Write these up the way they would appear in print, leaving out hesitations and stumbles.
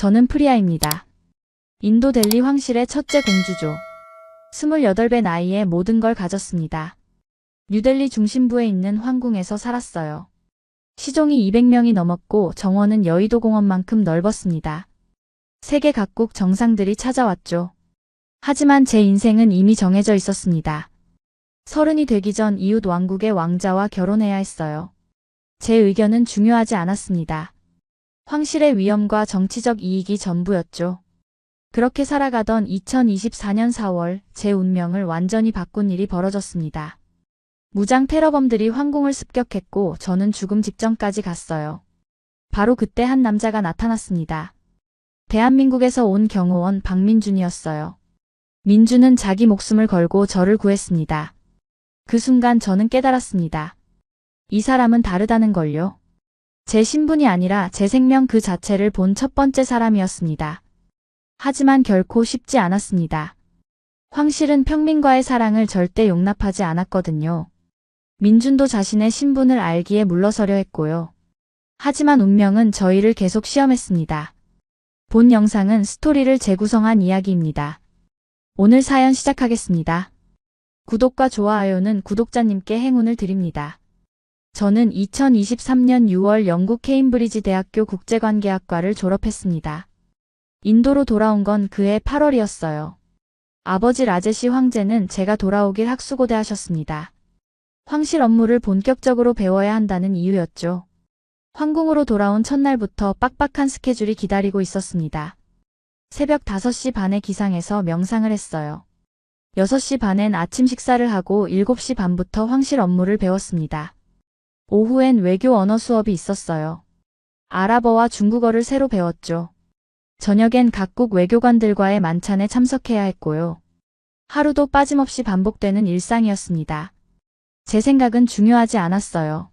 저는 프리아입니다. 인도 델리 황실의 첫째 공주죠. 28배 나이에 모든 걸 가졌습니다. 뉴델리 중심부에 있는 황궁에서 살았어요. 시종이 200명이 넘었고 정원은 여의도 공원만큼 넓었습니다. 세계 각국 정상들이 찾아왔죠. 하지만 제 인생은 이미 정해져 있었습니다. 30이 되기 전 이웃 왕국의 왕자와 결혼해야 했어요. 제 의견은 중요하지 않았습니다. 황실의 위엄과 정치적 이익이 전부였죠. 그렇게 살아가던 2024년 4월 제 운명을 완전히 바꾼 일이 벌어졌습니다. 무장 테러범들이 황궁을 습격했고 저는 죽음 직전까지 갔어요. 바로 그때 한 남자가 나타났습니다. 대한민국에서 온 경호원 박민준이었어요. 민준은 자기 목숨을 걸고 저를 구했습니다. 그 순간 저는 깨달았습니다. 이 사람은 다르다는 걸요. 제 신분이 아니라 제 생명 그 자체를 본 첫 번째 사람이었습니다. 하지만 결코 쉽지 않았습니다. 황실은 평민과의 사랑을 절대 용납하지 않았거든요. 민준도 자신의 신분을 알기에 물러서려 했고요. 하지만 운명은 저희를 계속 시험했습니다. 본 영상은 스토리를 재구성한 이야기입니다. 오늘 사연 시작하겠습니다. 구독과 좋아요는 구독자님께 행운을 드립니다. 저는 2023년 6월 영국 케임브리지 대학교 국제관계학과를 졸업했습니다. 인도로 돌아온 건 그해 8월이었어요. 아버지 라제시 황제는 제가 돌아오길 학수고대하셨습니다. 황실 업무를 본격적으로 배워야 한다는 이유였죠. 황궁으로 돌아온 첫날부터 빡빡한 스케줄이 기다리고 있었습니다. 새벽 5시 반에 기상해서 명상을 했어요. 6시 반엔 아침 식사를 하고 7시 반부터 황실 업무를 배웠습니다. 오후엔 외교 언어 수업이 있었어요. 아랍어와 중국어를 새로 배웠죠. 저녁엔 각국 외교관들과의 만찬에 참석해야 했고요. 하루도 빠짐없이 반복되는 일상이었습니다. 제 생각은 중요하지 않았어요.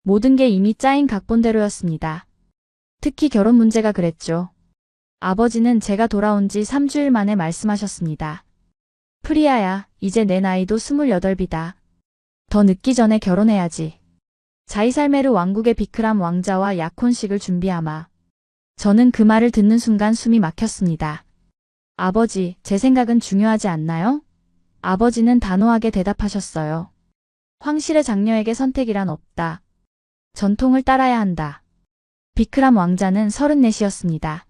모든 게 이미 짜인 각본대로였습니다. 특히 결혼 문제가 그랬죠. 아버지는 제가 돌아온 지 3주일 만에 말씀하셨습니다. 프리아야, 이제 내 나이도 28이다. 더 늦기 전에 결혼해야지. 자이살메르 왕국의 비크람 왕자와 약혼식을 준비하마. 저는 그 말을 듣는 순간 숨이 막혔습니다. 아버지, 제 생각은 중요하지 않나요? 아버지는 단호하게 대답하셨어요. 황실의 장녀에게 선택이란 없다. 전통을 따라야 한다. 비크람 왕자는 34이었습니다.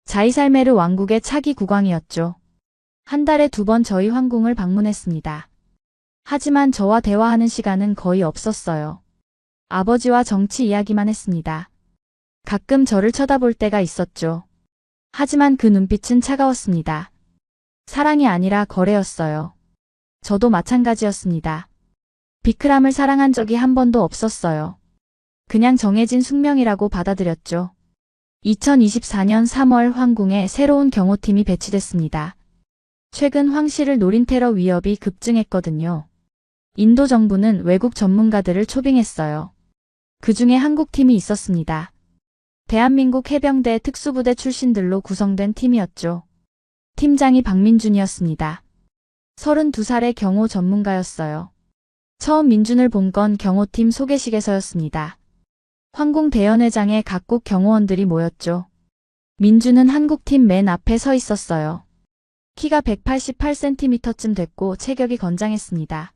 자이살메르 왕국의 차기 국왕이었죠. 한 달에 2번 저희 황궁을 방문했습니다. 하지만 저와 대화하는 시간은 거의 없었어요. 아버지와 정치 이야기만 했습니다. 가끔 저를 쳐다볼 때가 있었죠. 하지만 그 눈빛은 차가웠습니다. 사랑이 아니라 거래였어요. 저도 마찬가지였습니다. 비크람을 사랑한 적이 한 번도 없었어요. 그냥 정해진 숙명이라고 받아들였죠. 2024년 3월 황궁에 새로운 경호팀이 배치됐습니다. 최근 황실을 노린 테러 위협이 급증했거든요. 인도 정부는 외국 전문가들을 초빙했어요. 그 중에 한국팀이 있었습니다. 대한민국 해병대 특수부대 출신들로 구성된 팀이었죠. 팀장이 박민준이었습니다. 32살의 경호 전문가였어요. 처음 민준을 본 건 경호팀 소개식에서였습니다. 황궁 대연회장에 각국 경호원들이 모였죠. 민준은 한국팀 맨 앞에 서 있었어요. 키가 188cm쯤 됐고 체격이 건장했습니다.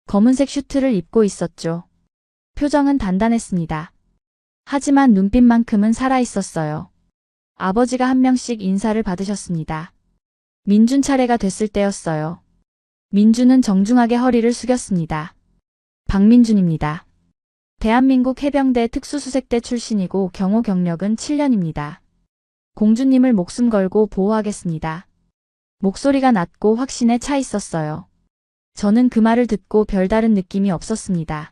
검은색 슈트를 입고 있었죠. 표정은 단단했습니다. 하지만 눈빛만큼은 살아있었어요. 아버지가 한 명씩 인사를 받으셨습니다. 민준 차례가 됐을 때였어요. 민준은 정중하게 허리를 숙였습니다. 박민준입니다. 대한민국 해병대 특수수색대 출신이고 경호 경력은 7년입니다. 공주님을 목숨 걸고 보호하겠습니다. 목소리가 낮고 확신에 차 있었어요. 저는 그 말을 듣고 별다른 느낌이 없었습니다.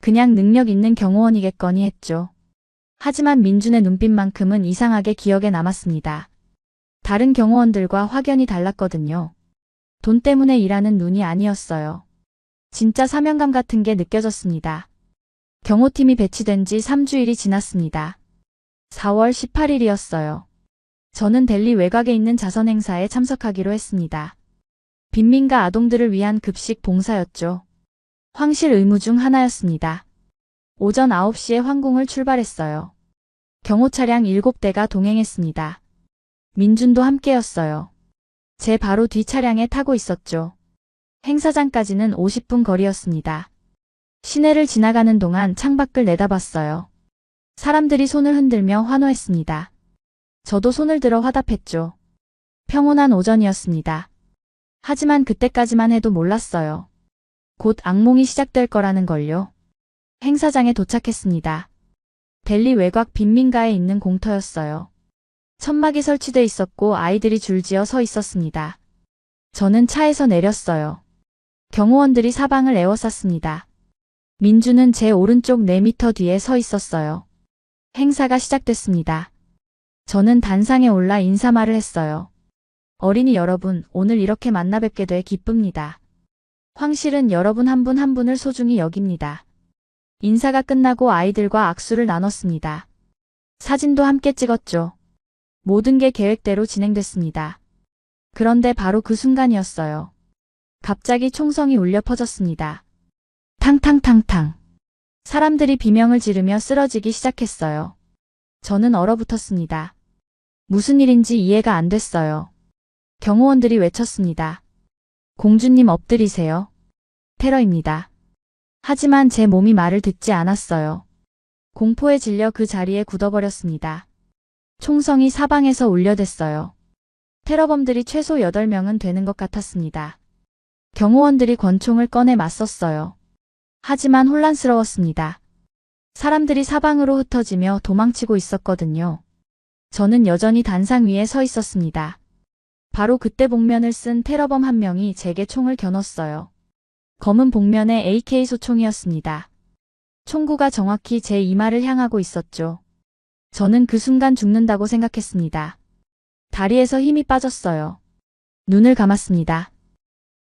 그냥 능력 있는 경호원이겠거니 했죠. 하지만 민준의 눈빛만큼은 이상하게 기억에 남았습니다. 다른 경호원들과 확연히 달랐거든요. 돈 때문에 일하는 눈이 아니었어요. 진짜 사명감 같은 게 느껴졌습니다. 경호팀이 배치된 지 3주일이 지났습니다. 4월 18일이었어요. 저는 델리 외곽에 있는 자선 행사에 참석하기로 했습니다. 빈민가 아동들을 위한 급식 봉사였죠. 황실 의무 중 하나였습니다. 오전 9시에 황궁을 출발했어요. 경호 차량 7대가 동행했습니다. 민준도 함께였어요. 제 바로 뒤 차량에 타고 있었죠. 행사장까지는 50분 거리였습니다. 시내를 지나가는 동안 창밖을 내다봤어요. 사람들이 손을 흔들며 환호했습니다. 저도 손을 들어 화답했죠. 평온한 오전이었습니다. 하지만 그때까지만 해도 몰랐어요. 곧 악몽이 시작될 거라는 걸요. 행사장에 도착했습니다. 델리 외곽 빈민가에 있는 공터였어요. 천막이 설치돼 있었고 아이들이 줄지어 서 있었습니다. 저는 차에서 내렸어요. 경호원들이 사방을 에워쌌습니다. 민주는 제 오른쪽 4미터 뒤에 서 있었어요. 행사가 시작됐습니다. 저는 단상에 올라 인사말을 했어요. 어린이 여러분, 오늘 이렇게 만나 뵙게 돼 기쁩니다. 황실은 여러분 한 분 한 분을 소중히 여깁니다. 인사가 끝나고 아이들과 악수를 나눴습니다. 사진도 함께 찍었죠. 모든 게 계획대로 진행됐습니다. 그런데 바로 그 순간이었어요. 갑자기 총성이 울려 퍼졌습니다. 탕탕탕탕. 사람들이 비명을 지르며 쓰러지기 시작했어요. 저는 얼어붙었습니다. 무슨 일인지 이해가 안 됐어요. 경호원들이 외쳤습니다. 공주님 엎드리세요. 테러입니다. 하지만 제 몸이 말을 듣지 않았어요. 공포에 질려 그 자리에 굳어버렸습니다. 총성이 사방에서 울려댔어요. 테러범들이 최소 8명은 되는 것 같았습니다. 경호원들이 권총을 꺼내 맞섰어요. 하지만 혼란스러웠습니다. 사람들이 사방으로 흩어지며 도망치고 있었거든요. 저는 여전히 단상 위에 서 있었습니다. 바로 그때 복면을 쓴 테러범 한 명이 제게 총을 겨눴어요. 검은 복면의 AK 소총이었습니다. 총구가 정확히 제 이마를 향하고 있었죠. 저는 그 순간 죽는다고 생각했습니다. 다리에서 힘이 빠졌어요. 눈을 감았습니다.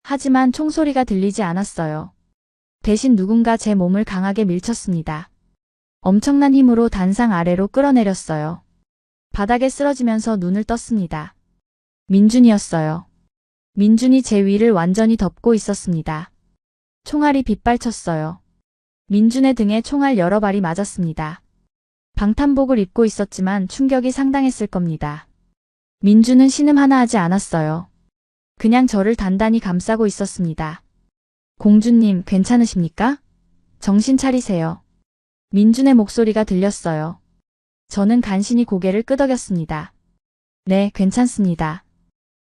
하지만 총소리가 들리지 않았어요. 대신 누군가 제 몸을 강하게 밀쳤습니다. 엄청난 힘으로 단상 아래로 끌어내렸어요. 바닥에 쓰러지면서 눈을 떴습니다. 민준이었어요. 민준이 제 위를 완전히 덮고 있었습니다. 총알이 빗발쳤어요. 민준의 등에 총알 여러 발이 맞았습니다. 방탄복을 입고 있었지만 충격이 상당했을 겁니다. 민준은 신음하나 하지 않았어요. 그냥 저를 단단히 감싸고 있었습니다. 공주님, 괜찮으십니까? 정신 차리세요. 민준의 목소리가 들렸어요. 저는 간신히 고개를 끄덕였습니다. 네, 괜찮습니다.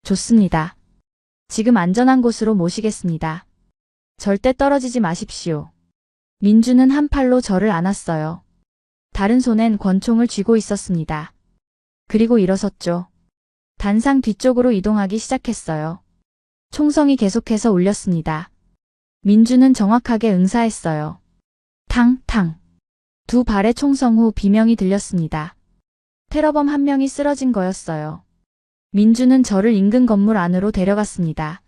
좋습니다. 지금 안전한 곳으로 모시겠습니다. 절대 떨어지지 마십시오. 민준은 한 팔로 저를 안았어요. 다른 손엔 권총을 쥐고 있었습니다. 그리고 일어섰죠. 단상 뒤쪽으로 이동하기 시작했어요. 총성이 계속해서 울렸습니다. 민준은 정확하게 응사했어요. 탕탕. 2발의 총성 후 비명이 들렸습니다. 테러범 한 명이 쓰러진 거였어요. 민준은 저를 인근 건물 안으로 데려갔습니다.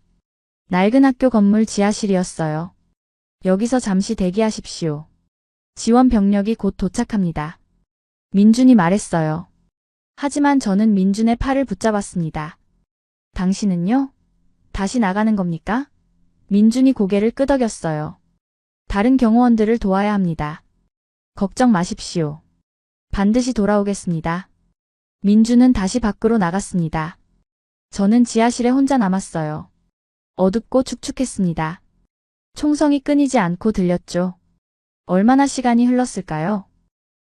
낡은 학교 건물 지하실이었어요. 여기서 잠시 대기하십시오. 지원 병력이 곧 도착합니다. 민준이 말했어요. 하지만 저는 민준의 팔을 붙잡았습니다. 당신은요? 다시 나가는 겁니까? 민준이 고개를 끄덕였어요. 다른 경호원들을 도와야 합니다. 걱정 마십시오. 반드시 돌아오겠습니다. 민준은 다시 밖으로 나갔습니다. 저는 지하실에 혼자 남았어요. 어둡고 축축했습니다. 총성이 끊이지 않고 들렸죠. 얼마나 시간이 흘렀을까요?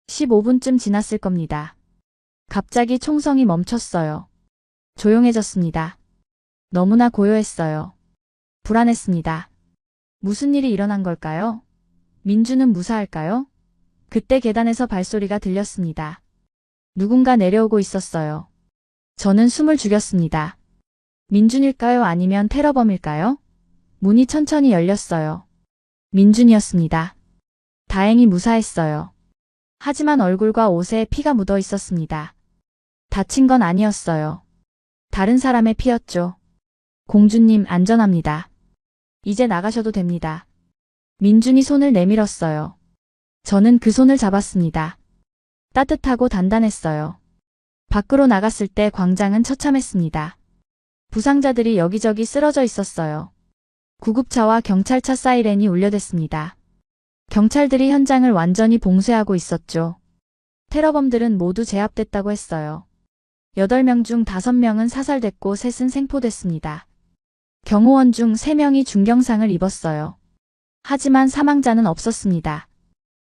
15분쯤 지났을 겁니다. 갑자기 총성이 멈췄어요. 조용해졌습니다. 너무나 고요했어요. 불안했습니다. 무슨 일이 일어난 걸까요? 민준은 무사할까요? 그때 계단에서 발소리가 들렸습니다. 누군가 내려오고 있었어요. 저는 숨을 죽였습니다. 민준일까요? 아니면 테러범일까요? 문이 천천히 열렸어요. 민준이었습니다. 다행히 무사했어요. 하지만 얼굴과 옷에 피가 묻어 있었습니다. 다친 건 아니었어요. 다른 사람의 피였죠. 공주님, 안전합니다. 이제 나가셔도 됩니다. 민준이 손을 내밀었어요. 저는 그 손을 잡았습니다. 따뜻하고 단단했어요. 밖으로 나갔을 때 광장은 처참했습니다. 부상자들이 여기저기 쓰러져 있었어요. 구급차와 경찰차 사이렌이 울려댔습니다. 경찰들이 현장을 완전히 봉쇄하고 있었죠. 테러범들은 모두 제압됐다고 했어요. 8명 중 5명은 사살됐고 셋은 생포됐습니다. 경호원 중 3명이 중경상을 입었어요. 하지만 사망자는 없었습니다.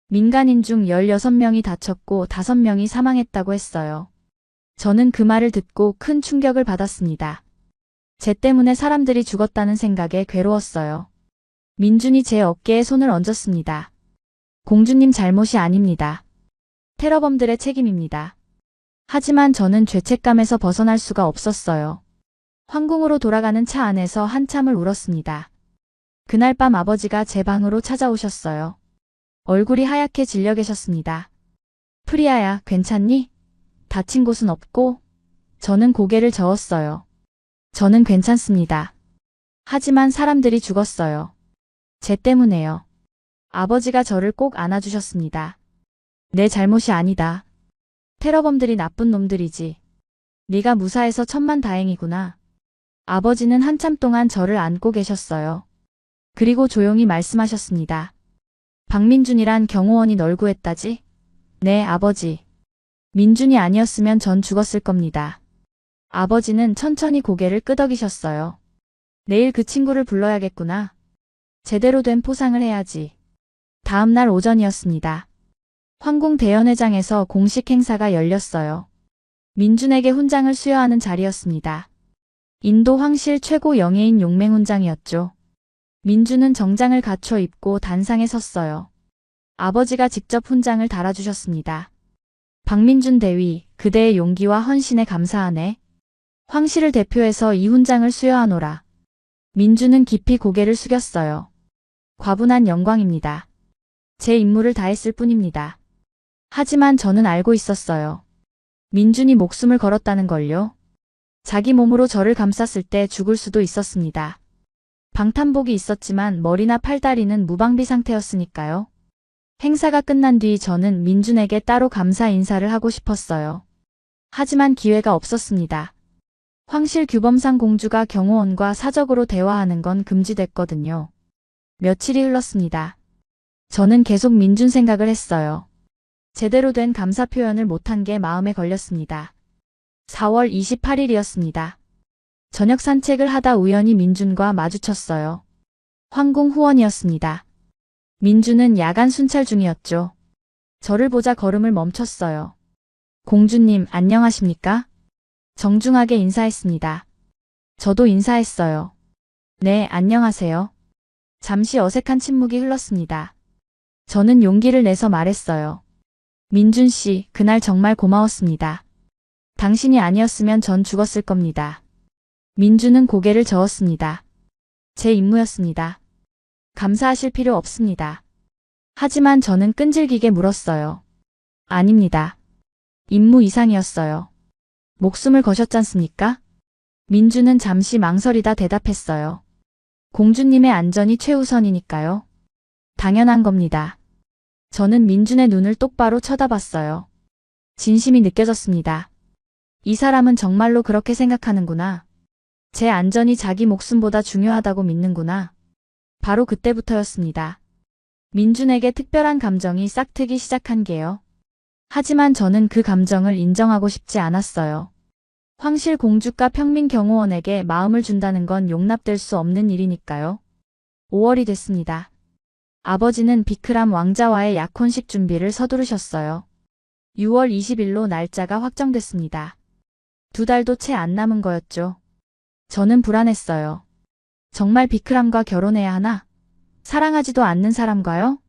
민간인 중 16명이 다쳤고 5명이 사망했다고 했어요. 저는 그 말을 듣고 큰 충격을 받았습니다. 쟤 때문에 사람들이 죽었다는 생각에 괴로웠어요. 민준이 제 어깨에 손을 얹었습니다. 공주님 잘못이 아닙니다. 테러범들의 책임입니다. 하지만 저는 죄책감에서 벗어날 수가 없었어요. 황궁으로 돌아가는 차 안에서 한참을 울었습니다. 그날 밤 아버지가 제 방으로 찾아오셨어요. 얼굴이 하얗게 질려 계셨습니다. 프리아야, 괜찮니? 다친 곳은 없고? 저는 고개를 저었어요. 저는 괜찮습니다. 하지만 사람들이 죽었어요. 쟤 때문에요. 아버지가 저를 꼭 안아주셨습니다. 내 잘못이 아니다. 테러범들이 나쁜 놈들이지. 네가 무사해서 천만다행이구나. 아버지는 한참 동안 저를 안고 계셨어요. 그리고 조용히 말씀하셨습니다. 박민준이란 경호원이 널 구했다지? 네, 아버지. 민준이 아니었으면 전 죽었을 겁니다. 아버지는 천천히 고개를 끄덕이셨어요. 내일 그 친구를 불러야겠구나. 제대로 된 포상을 해야지. 다음 날 오전이었습니다. 황궁 대연회장에서 공식 행사가 열렸어요. 민준에게 훈장을 수여하는 자리였습니다. 인도 황실 최고 영예인 용맹훈장이었죠. 민준은 정장을 갖춰 입고 단상에 섰어요. 아버지가 직접 훈장을 달아주셨습니다. 박민준 대위, 그대의 용기와 헌신에 감사하네. 황실을 대표해서 이 훈장을 수여하노라. 민준은 깊이 고개를 숙였어요. 과분한 영광입니다. 제 임무를 다했을 뿐입니다. 하지만 저는 알고 있었어요. 민준이 목숨을 걸었다는 걸요. 자기 몸으로 저를 감쌌을 때 죽을 수도 있었습니다. 방탄복이 있었지만 머리나 팔다리는 무방비 상태였으니까요. 행사가 끝난 뒤 저는 민준에게 따로 감사 인사를 하고 싶었어요. 하지만 기회가 없었습니다. 황실 규범상 공주가 경호원과 사적으로 대화하는 건 금지됐거든요. 며칠이 흘렀습니다. 저는 계속 민준 생각을 했어요. 제대로 된 감사 표현을 못한 게 마음에 걸렸습니다. 4월 28일이었습니다. 저녁 산책을 하다 우연히 민준과 마주쳤어요. 황궁 후원이었습니다. 민준은 야간 순찰 중이었죠. 저를 보자 걸음을 멈췄어요. 공주님, 안녕하십니까? 정중하게 인사했습니다. 저도 인사했어요. 네, 안녕하세요. 잠시 어색한 침묵이 흘렀습니다. 저는 용기를 내서 말했어요. 민준 씨, 그날 정말 고마웠습니다. 당신이 아니었으면 전 죽었을 겁니다. 민준은 고개를 저었습니다. 제 임무였습니다. 감사하실 필요 없습니다. 하지만 저는 끈질기게 물었어요. 아닙니다. 임무 이상이었어요. 목숨을 거셨잖습니까? 민준은 잠시 망설이다 대답했어요. 공주님의 안전이 최우선이니까요. 당연한 겁니다. 저는 민준의 눈을 똑바로 쳐다봤어요. 진심이 느껴졌습니다. 이 사람은 정말로 그렇게 생각하는구나. 제 안전이 자기 목숨보다 중요하다고 믿는구나. 바로 그때부터였습니다. 민준에게 특별한 감정이 싹트기 시작한 게요. 하지만 저는 그 감정을 인정하고 싶지 않았어요. 황실 공주가 평민 경호원에게 마음을 준다는 건 용납될 수 없는 일이니까요. 5월이 됐습니다. 아버지는 비크람 왕자와의 약혼식 준비를 서두르셨어요. 6월 20일로 날짜가 확정됐습니다. 2달도 채 안 남은 거였죠. 저는 불안했어요. 정말 비크람과 결혼해야 하나? 사랑하지도 않는 사람과요?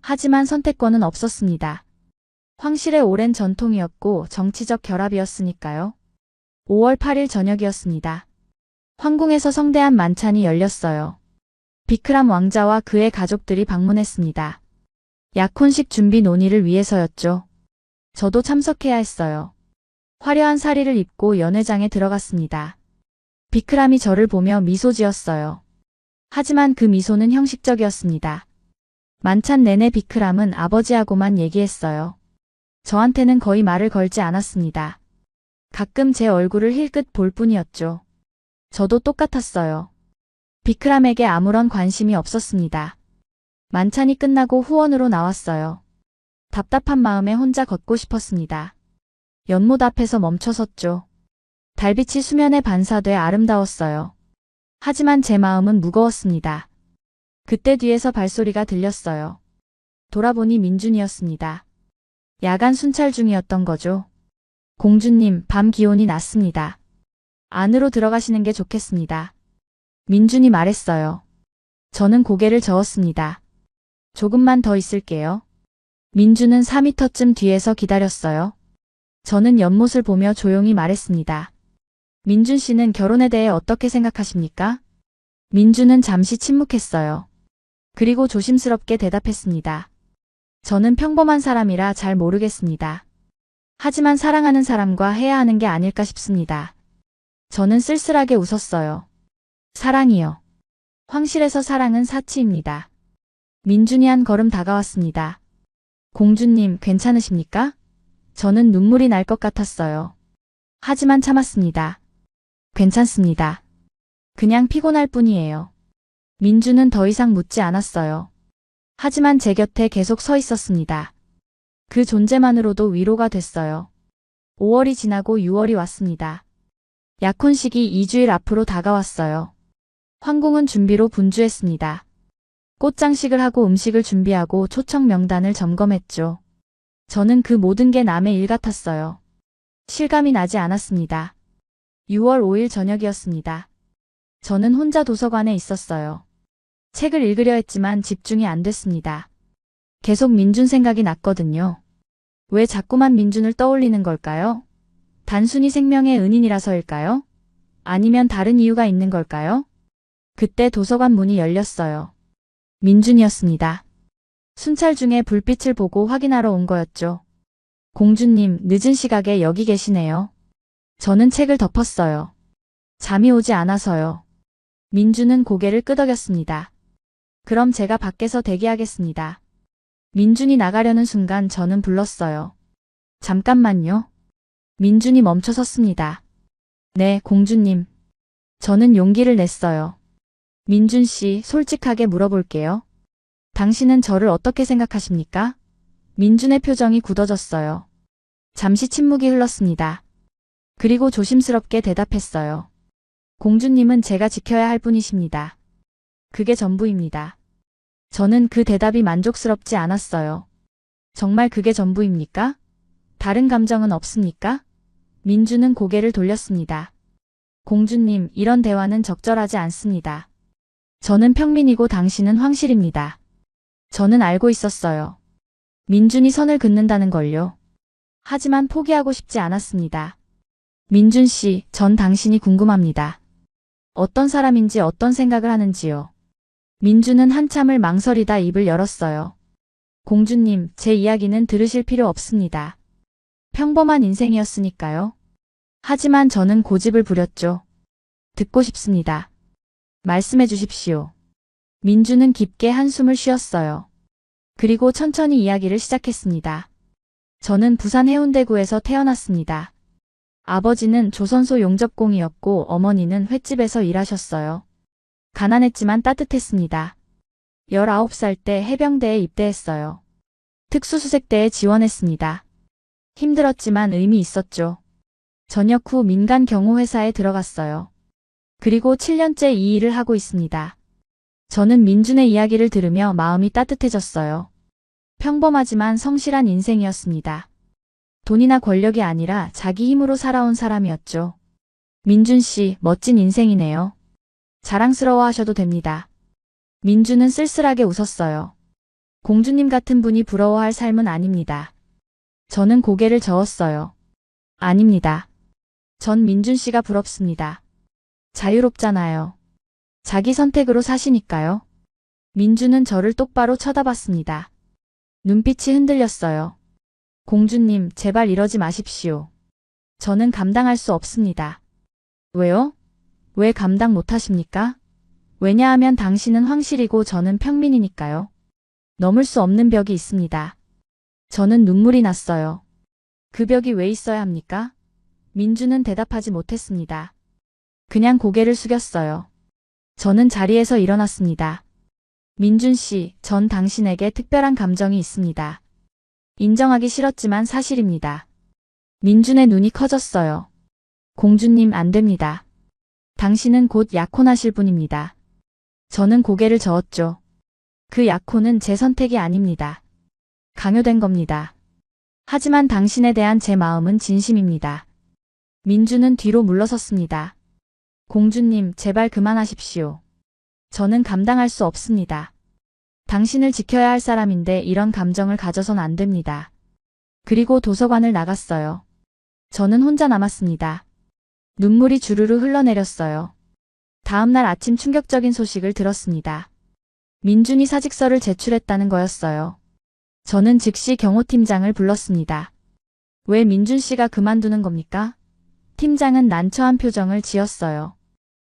하지만 선택권은 없었습니다. 황실의 오랜 전통이었고 정치적 결합이었으니까요. 5월 8일 저녁이었습니다. 황궁에서 성대한 만찬이 열렸어요. 비크람 왕자와 그의 가족들이 방문했습니다. 약혼식 준비 논의를 위해서였죠. 저도 참석해야 했어요. 화려한 사리를 입고 연회장에 들어갔습니다. 비크람이 저를 보며 미소 지었어요. 하지만 그 미소는 형식적이었습니다. 만찬 내내 비크람은 아버지하고만 얘기했어요. 저한테는 거의 말을 걸지 않았습니다. 가끔 제 얼굴을 힐끗 볼 뿐이었죠. 저도 똑같았어요. 비크람에게 아무런 관심이 없었습니다. 만찬이 끝나고 후원으로 나왔어요. 답답한 마음에 혼자 걷고 싶었습니다. 연못 앞에서 멈춰 섰죠. 달빛이 수면에 반사돼 아름다웠어요. 하지만 제 마음은 무거웠습니다. 그때 뒤에서 발소리가 들렸어요. 돌아보니 민준이었습니다. 야간 순찰 중이었던 거죠. 공주님, 밤 기온이 낮습니다. 안으로 들어가시는 게 좋겠습니다. 민준이 말했어요. 저는 고개를 저었습니다. 조금만 더 있을게요. 민준은 4미터쯤 뒤에서 기다렸어요. 저는 연못을 보며 조용히 말했습니다. 민준 씨는 결혼에 대해 어떻게 생각하십니까? 민준은 잠시 침묵했어요. 그리고 조심스럽게 대답했습니다. 저는 평범한 사람이라 잘 모르겠습니다. 하지만 사랑하는 사람과 해야 하는 게 아닐까 싶습니다. 저는 쓸쓸하게 웃었어요. 사랑이요. 황실에서 사랑은 사치입니다. 민준이 한 걸음 다가왔습니다. 공주님, 괜찮으십니까? 저는 눈물이 날 것 같았어요. 하지만 참았습니다. 괜찮습니다. 그냥 피곤할 뿐이에요. 민준은 더 이상 묻지 않았어요. 하지만 제 곁에 계속 서 있었습니다. 그 존재만으로도 위로가 됐어요. 5월이 지나고 6월이 왔습니다. 약혼식이 2주일 앞으로 다가왔어요. 황궁은 준비로 분주했습니다. 꽃장식을 하고 음식을 준비하고 초청 명단을 점검했죠. 저는 그 모든 게 남의 일 같았어요. 실감이 나지 않았습니다. 6월 5일 저녁이었습니다. 저는 혼자 도서관에 있었어요. 책을 읽으려 했지만 집중이 안 됐습니다. 계속 민준 생각이 났거든요. 왜 자꾸만 민준을 떠올리는 걸까요? 단순히 생명의 은인이라서일까요? 아니면 다른 이유가 있는 걸까요? 그때 도서관 문이 열렸어요. 민준이었습니다. 순찰 중에 불빛을 보고 확인하러 온 거였죠. 공주님, 늦은 시각에 여기 계시네요. 저는 책을 덮었어요. 잠이 오지 않아서요. 민준은 고개를 끄덕였습니다. 그럼 제가 밖에서 대기하겠습니다. 민준이 나가려는 순간 저는 불렀어요. 잠깐만요. 민준이 멈춰 섰습니다. 네, 공주님. 저는 용기를 냈어요. 민준 씨, 솔직하게 물어볼게요. 당신은 저를 어떻게 생각하십니까? 민준의 표정이 굳어졌어요. 잠시 침묵이 흘렀습니다. 그리고 조심스럽게 대답했어요. 공주님은 제가 지켜야 할 분이십니다. 그게 전부입니다. 저는 그 대답이 만족스럽지 않았어요. 정말 그게 전부입니까? 다른 감정은 없습니까? 민준은 고개를 돌렸습니다. 공주님, 이런 대화는 적절하지 않습니다. 저는 평민이고 당신은 황실입니다. 저는 알고 있었어요. 민준이 선을 긋는다는 걸요. 하지만 포기하고 싶지 않았습니다. 민준 씨, 전 당신이 궁금합니다. 어떤 사람인지 어떤 생각을 하는지요. 민준은 한참을 망설이다 입을 열었어요. 공주님, 제 이야기는 들으실 필요 없습니다. 평범한 인생이었으니까요. 하지만 저는 고집을 부렸죠. 듣고 싶습니다. 말씀해 주십시오. 민준은 깊게 한숨을 쉬었어요. 그리고 천천히 이야기를 시작했습니다. 저는 부산 해운대구에서 태어났습니다. 아버지는 조선소 용접공이었고 어머니는 횟집에서 일하셨어요. 가난했지만 따뜻했습니다. 19살 때 해병대에 입대했어요. 특수수색대에 지원했습니다. 힘들었지만 의미 있었죠. 전역 후 민간 경호회사에 들어갔어요. 그리고 7년째 이 일을 하고 있습니다. 저는 민준의 이야기를 들으며 마음이 따뜻해졌어요. 평범하지만 성실한 인생이었습니다. 돈이나 권력이 아니라 자기 힘으로 살아온 사람이었죠. 민준 씨, 멋진 인생이네요. 자랑스러워 하셔도 됩니다. 민준은 쓸쓸하게 웃었어요. 공주님 같은 분이 부러워할 삶은 아닙니다. 저는 고개를 저었어요. 아닙니다. 전 민준 씨가 부럽습니다. 자유롭잖아요. 자기 선택으로 사시니까요. 민준은 저를 똑바로 쳐다봤습니다. 눈빛이 흔들렸어요. 공주님, 제발 이러지 마십시오. 저는 감당할 수 없습니다. 왜요? 왜 감당 못하십니까? 왜냐하면 당신은 황실이고 저는 평민이니까요. 넘을 수 없는 벽이 있습니다. 저는 눈물이 났어요. 그 벽이 왜 있어야 합니까? 민준은 대답하지 못했습니다. 그냥 고개를 숙였어요. 저는 자리에서 일어났습니다. 민준 씨, 전 당신에게 특별한 감정이 있습니다. 인정하기 싫었지만 사실입니다. 민준의 눈이 커졌어요. 공주님 안 됩니다. 당신은 곧 약혼하실 분입니다. 저는 고개를 저었죠. 그 약혼은 제 선택이 아닙니다. 강요된 겁니다. 하지만 당신에 대한 제 마음은 진심입니다. 민주는 뒤로 물러섰습니다. 공주님, 제발 그만하십시오. 저는 감당할 수 없습니다. 당신을 지켜야 할 사람인데 이런 감정을 가져선 안 됩니다. 그리고 도서관을 나갔어요. 저는 혼자 남았습니다. 눈물이 주르르 흘러내렸어요. 다음 날 아침 충격적인 소식을 들었습니다. 민준이 사직서를 제출했다는 거였어요. 저는 즉시 경호팀장을 불렀습니다. 왜 민준 씨가 그만두는 겁니까? 팀장은 난처한 표정을 지었어요.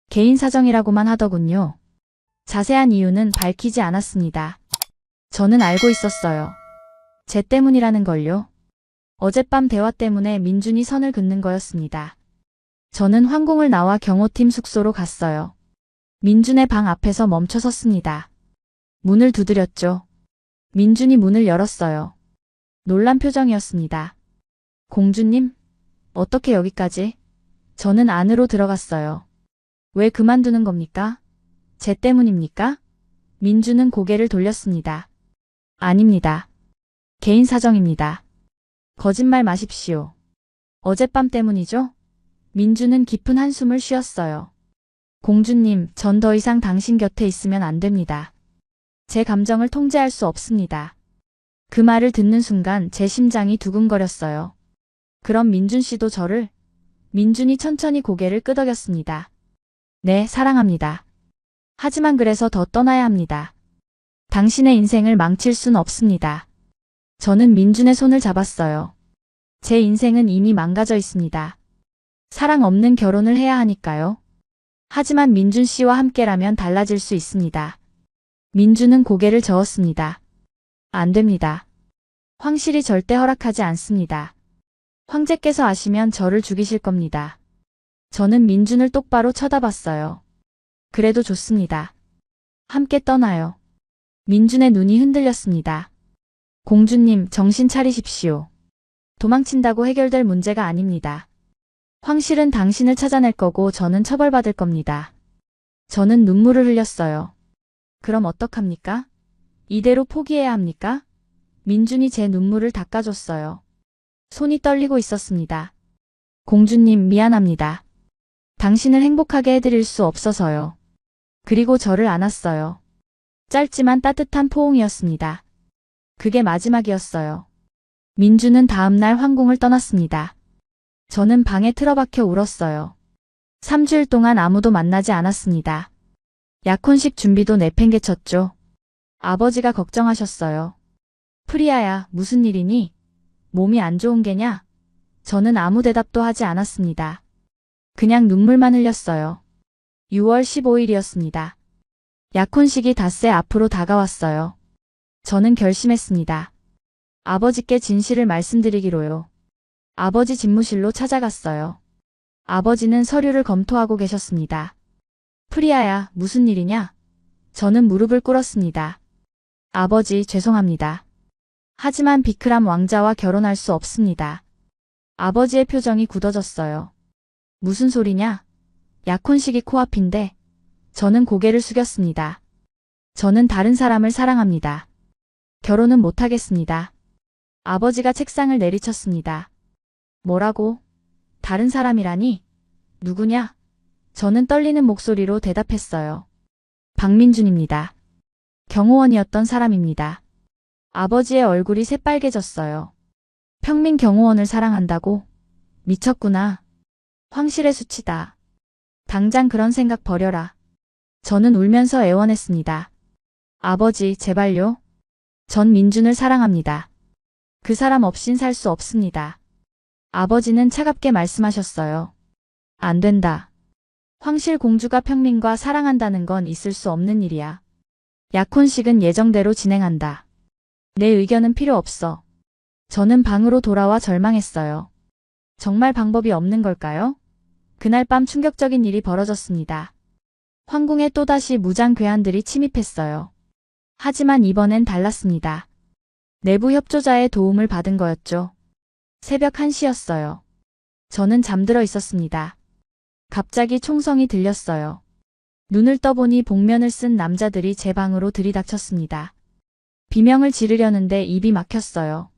개인 사정이라고만 하더군요. 자세한 이유는 밝히지 않았습니다. 저는 알고 있었어요. 제 때문이라는 걸요. 어젯밤 대화 때문에 민준이 선을 긋는 거였습니다. 저는 황궁을 나와 경호팀 숙소로 갔어요. 민준의 방 앞에서 멈춰 섰습니다. 문을 두드렸죠. 민준이 문을 열었어요. 놀란 표정이었습니다. 공주님, 어떻게 여기까지? 저는 안으로 들어갔어요. 왜 그만두는 겁니까? 제 때문입니까? 민준은 고개를 돌렸습니다. 아닙니다. 개인 사정입니다. 거짓말 마십시오. 어젯밤 때문이죠? 민준은 깊은 한숨을 쉬었어요. 공주님, 전 더 이상 당신 곁에 있으면 안 됩니다. 제 감정을 통제할 수 없습니다. 그 말을 듣는 순간 제 심장이 두근거렸어요. 그럼 민준 씨도 저를? 민준이 천천히 고개를 끄덕였습니다. 네, 사랑합니다. 하지만 그래서 더 떠나야 합니다. 당신의 인생을 망칠 순 없습니다. 저는 민준의 손을 잡았어요. 제 인생은 이미 망가져 있습니다. 사랑 없는 결혼을 해야 하니까요. 하지만 민준 씨와 함께라면 달라질 수 있습니다. 민준은 고개를 저었습니다. 안 됩니다. 황실이 절대 허락하지 않습니다. 황제께서 아시면 저를 죽이실 겁니다. 저는 민준을 똑바로 쳐다봤어요. 그래도 좋습니다. 함께 떠나요. 민준의 눈이 흔들렸습니다. 공주님, 정신 차리십시오. 도망친다고 해결될 문제가 아닙니다. 황실은 당신을 찾아낼 거고 저는 처벌받을 겁니다. 저는 눈물을 흘렸어요. 그럼 어떡합니까? 이대로 포기해야 합니까? 민준이 제 눈물을 닦아줬어요. 손이 떨리고 있었습니다. 공주님, 미안합니다. 당신을 행복하게 해드릴 수 없어서요. 그리고 저를 안았어요. 짧지만 따뜻한 포옹이었습니다. 그게 마지막이었어요. 민준은 다음날 황궁을 떠났습니다. 저는 방에 틀어박혀 울었어요. 3주일 동안 아무도 만나지 않았습니다. 약혼식 준비도 내팽개쳤죠. 아버지가 걱정하셨어요. 프리아야, 무슨 일이니? 몸이 안 좋은 게냐? 저는 아무 대답도 하지 않았습니다. 그냥 눈물만 흘렸어요. 6월 15일이었습니다. 약혼식이 닷새 앞으로 다가왔어요. 저는 결심했습니다. 아버지께 진실을 말씀드리기로요. 아버지 집무실로 찾아갔어요. 아버지는 서류를 검토하고 계셨습니다. 프리아야, 무슨 일이냐? 저는 무릎을 꿇었습니다. 아버지, 죄송합니다. 하지만 비크람 왕자와 결혼할 수 없습니다. 아버지의 표정이 굳어졌어요. 무슨 소리냐? 약혼식이 코앞인데. 저는 고개를 숙였습니다. 저는 다른 사람을 사랑합니다. 결혼은 못하겠습니다. 아버지가 책상을 내리쳤습니다. 뭐라고? 다른 사람이라니? 누구냐? 저는 떨리는 목소리로 대답했어요. 박민준입니다. 경호원이었던 사람입니다. 아버지의 얼굴이 새빨개졌어요. 평민 경호원을 사랑한다고? 미쳤구나. 황실의 수치다. 당장 그런 생각 버려라. 저는 울면서 애원했습니다. 아버지, 제발요. 전 민준을 사랑합니다. 그 사람 없인 살 수 없습니다. 아버지는 차갑게 말씀하셨어요. 안 된다. 황실 공주가 평민과 사랑한다는 건 있을 수 없는 일이야. 약혼식은 예정대로 진행한다. 내 의견은 필요 없어. 저는 방으로 돌아와 절망했어요. 정말 방법이 없는 걸까요? 그날 밤 충격적인 일이 벌어졌습니다. 황궁에 또다시 무장 괴한들이 침입했어요. 하지만 이번엔 달랐습니다. 내부 협조자의 도움을 받은 거였죠. 새벽 1시였어요. 저는 잠들어 있었습니다. 갑자기 총성이 들렸어요. 눈을 떠보니 복면을 쓴 남자들이 제 방으로 들이닥쳤습니다. 비명을 지르려는데 입이 막혔어요.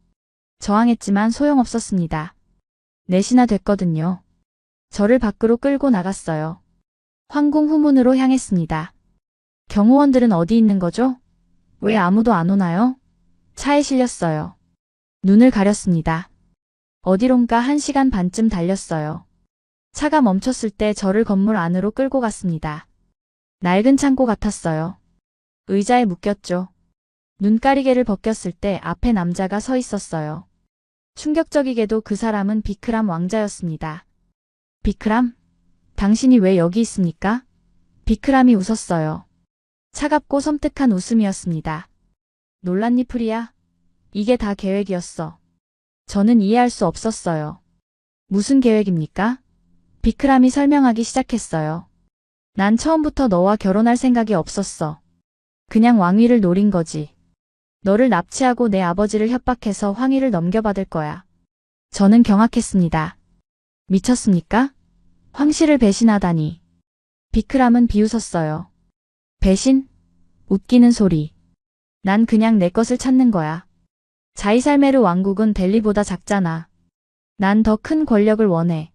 저항했지만 소용없었습니다. 4시나 됐거든요. 저를 밖으로 끌고 나갔어요. 황궁 후문으로 향했습니다. 경호원들은 어디 있는 거죠? 왜 아무도 안 오나요? 차에 실렸어요. 눈을 가렸습니다. 어디론가 1시간 반쯤 달렸어요. 차가 멈췄을 때 저를 건물 안으로 끌고 갔습니다. 낡은 창고 같았어요. 의자에 묶였죠. 눈가리개를 벗겼을 때 앞에 남자가 서 있었어요. 충격적이게도 그 사람은 비크람 왕자였습니다. 비크람? 당신이 왜 여기 있습니까? 비크람이 웃었어요. 차갑고 섬뜩한 웃음이었습니다. 놀랐니 프리야? 이게 다 계획이었어. 저는 이해할 수 없었어요. 무슨 계획입니까? 비크람이 설명하기 시작했어요. 난 처음부터 너와 결혼할 생각이 없었어. 그냥 왕위를 노린 거지. 너를 납치하고 내 아버지를 협박해서 황위를 넘겨받을 거야. 저는 경악했습니다. 미쳤습니까? 황씨를 배신하다니. 비크람은 비웃었어요. 배신? 웃기는 소리. 난 그냥 내 것을 찾는 거야. 자이살메르 왕국은 델리보다 작잖아. 난 더 큰 권력을 원해.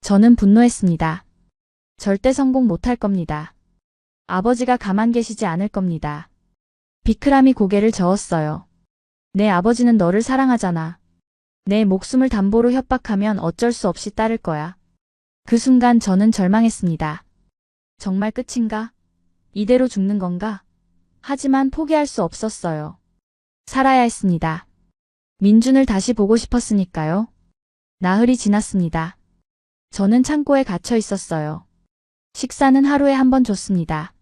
저는 분노했습니다. 절대 성공 못할 겁니다. 아버지가 가만 계시지 않을 겁니다. 비크람이 고개를 저었어요. 내 아버지는 너를 사랑하잖아. 내 목숨을 담보로 협박하면 어쩔 수 없이 따를 거야. 그 순간 저는 절망했습니다. 정말 끝인가? 이대로 죽는 건가? 하지만 포기할 수 없었어요. 살아야 했습니다. 민준을 다시 보고 싶었으니까요. 나흘이 지났습니다. 저는 창고에 갇혀 있었어요. 식사는 하루에 한 번 줬습니다.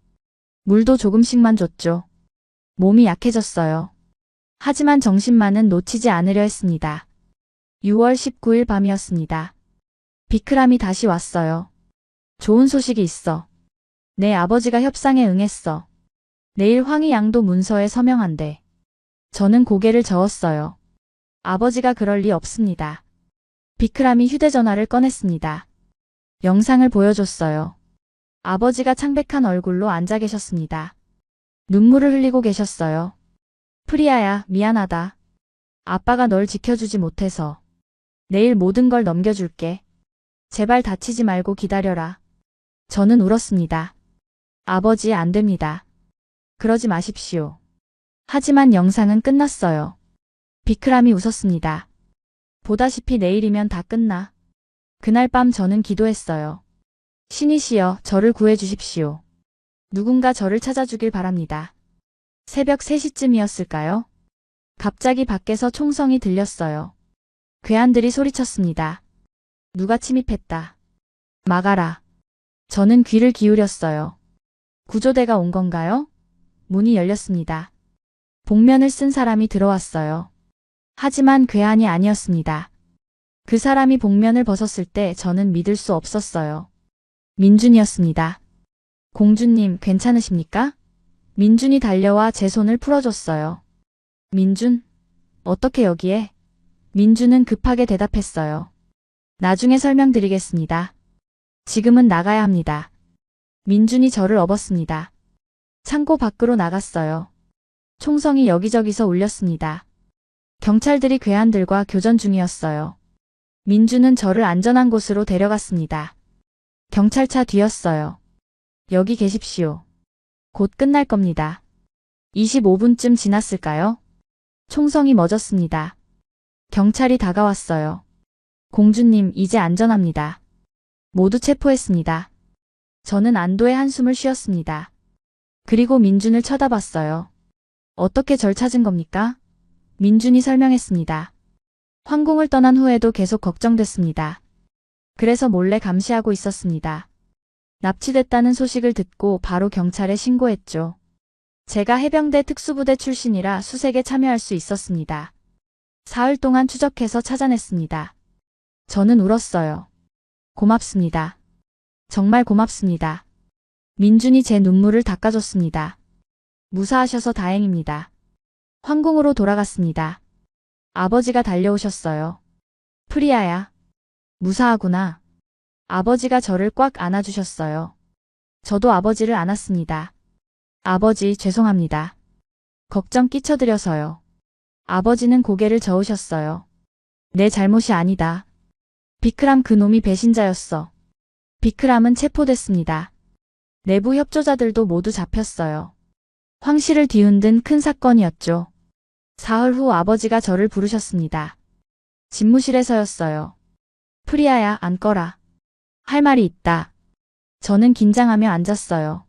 물도 조금씩만 줬죠. 몸이 약해졌어요. 하지만 정신만은 놓치지 않으려 했습니다. 6월 19일 밤이었습니다. 비크람이 다시 왔어요. 좋은 소식이 있어. 내 아버지가 협상에 응했어. 내일 황희 양도 문서에 서명한대. 저는 고개를 저었어요. 아버지가 그럴 리 없습니다. 비크람이 휴대전화를 꺼냈습니다. 영상을 보여줬어요. 아버지가 창백한 얼굴로 앉아 계셨습니다. 눈물을 흘리고 계셨어요. 프리아야, 미안하다. 아빠가 널 지켜주지 못해서. 내일 모든 걸 넘겨줄게. 제발 다치지 말고 기다려라. 저는 울었습니다. 아버지, 안 됩니다. 그러지 마십시오. 하지만 영상은 끝났어요. 비크람이 웃었습니다. 보다시피 내일이면 다 끝나. 그날 밤 저는 기도했어요. 신이시여, 저를 구해주십시오. 누군가 저를 찾아주길 바랍니다. 새벽 3시쯤이었을까요? 갑자기 밖에서 총성이 들렸어요. 괴한들이 소리쳤습니다. 누가 침입했다. 막아라. 저는 귀를 기울였어요. 구조대가 온 건가요? 문이 열렸습니다. 복면을 쓴 사람이 들어왔어요. 하지만 괴한이 아니었습니다. 그 사람이 복면을 벗었을 때 저는 믿을 수 없었어요. 민준이었습니다. 공주님, 괜찮으십니까? 민준이 달려와 제 손을 풀어줬어요. 민준? 어떻게 여기에? 민준은 급하게 대답했어요. 나중에 설명드리겠습니다. 지금은 나가야 합니다. 민준이 저를 업었습니다. 창고 밖으로 나갔어요. 총성이 여기저기서 울렸습니다. 경찰들이 괴한들과 교전 중이었어요. 민준은 저를 안전한 곳으로 데려갔습니다. 경찰차 뒤였어요. 여기 계십시오. 곧 끝날 겁니다. 25분쯤 지났을까요? 총성이 멎었습니다. 경찰이 다가왔어요. 공주님, 이제 안전합니다. 모두 체포했습니다. 저는 안도의 한숨을 쉬었습니다. 그리고 민준을 쳐다봤어요. 어떻게 절 찾은 겁니까? 민준이 설명했습니다. 황궁을 떠난 후에도 계속 걱정됐습니다. 그래서 몰래 감시하고 있었습니다. 납치됐다는 소식을 듣고 바로 경찰에 신고했죠. 제가 해병대 특수부대 출신이라 수색에 참여할 수 있었습니다. 사흘 동안 추적해서 찾아냈습니다. 저는 울었어요. 고맙습니다. 정말 고맙습니다. 민준이 제 눈물을 닦아줬습니다. 무사하셔서 다행입니다. 황궁으로 돌아갔습니다. 아버지가 달려오셨어요. 프리아야. 무사하구나. 아버지가 저를 꽉 안아주셨어요. 저도 아버지를 안았습니다. 아버지, 죄송합니다. 걱정 끼쳐드려서요. 아버지는 고개를 저으셨어요. 내 잘못이 아니다. 비크람 그놈이 배신자였어. 비크람은 체포됐습니다. 내부 협조자들도 모두 잡혔어요. 황실을 뒤흔든 큰 사건이었죠. 사흘 후 아버지가 저를 부르셨습니다. 집무실에서였어요. 프리아야, 앉거라. 할 말이 있다. 저는 긴장하며 앉았어요.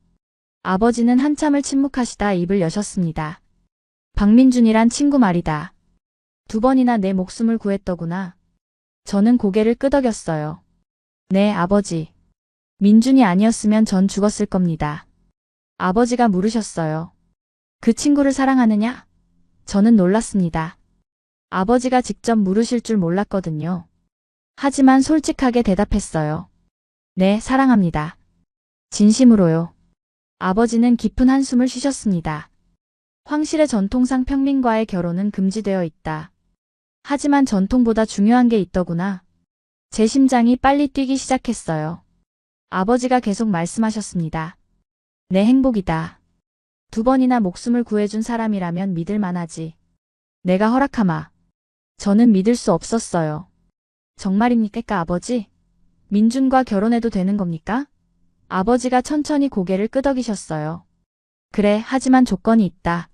아버지는 한참을 침묵하시다 입을 여셨습니다. 박민준이란 친구 말이다. 2번이나 내 목숨을 구했더구나. 저는 고개를 끄덕였어요. 네, 아버지. 민준이 아니었으면 전 죽었을 겁니다. 아버지가 물으셨어요. 그 친구를 사랑하느냐? 저는 놀랐습니다. 아버지가 직접 물으실 줄 몰랐거든요. 하지만 솔직하게 대답했어요. 네, 사랑합니다. 진심으로요. 아버지는 깊은 한숨을 쉬셨습니다. 황실의 전통상 평민과의 결혼은 금지되어 있다. 하지만 전통보다 중요한 게 있더구나. 제 심장이 빨리 뛰기 시작했어요. 아버지가 계속 말씀하셨습니다. 내 행복이다. 2번이나 목숨을 구해준 사람이라면 믿을 만하지. 내가 허락하마. 저는 믿을 수 없었어요. 정말입니까, 아버지? 민준과 결혼해도 되는 겁니까? 아버지가 천천히 고개를 끄덕이셨어요. 그래, 하지만 조건이 있다.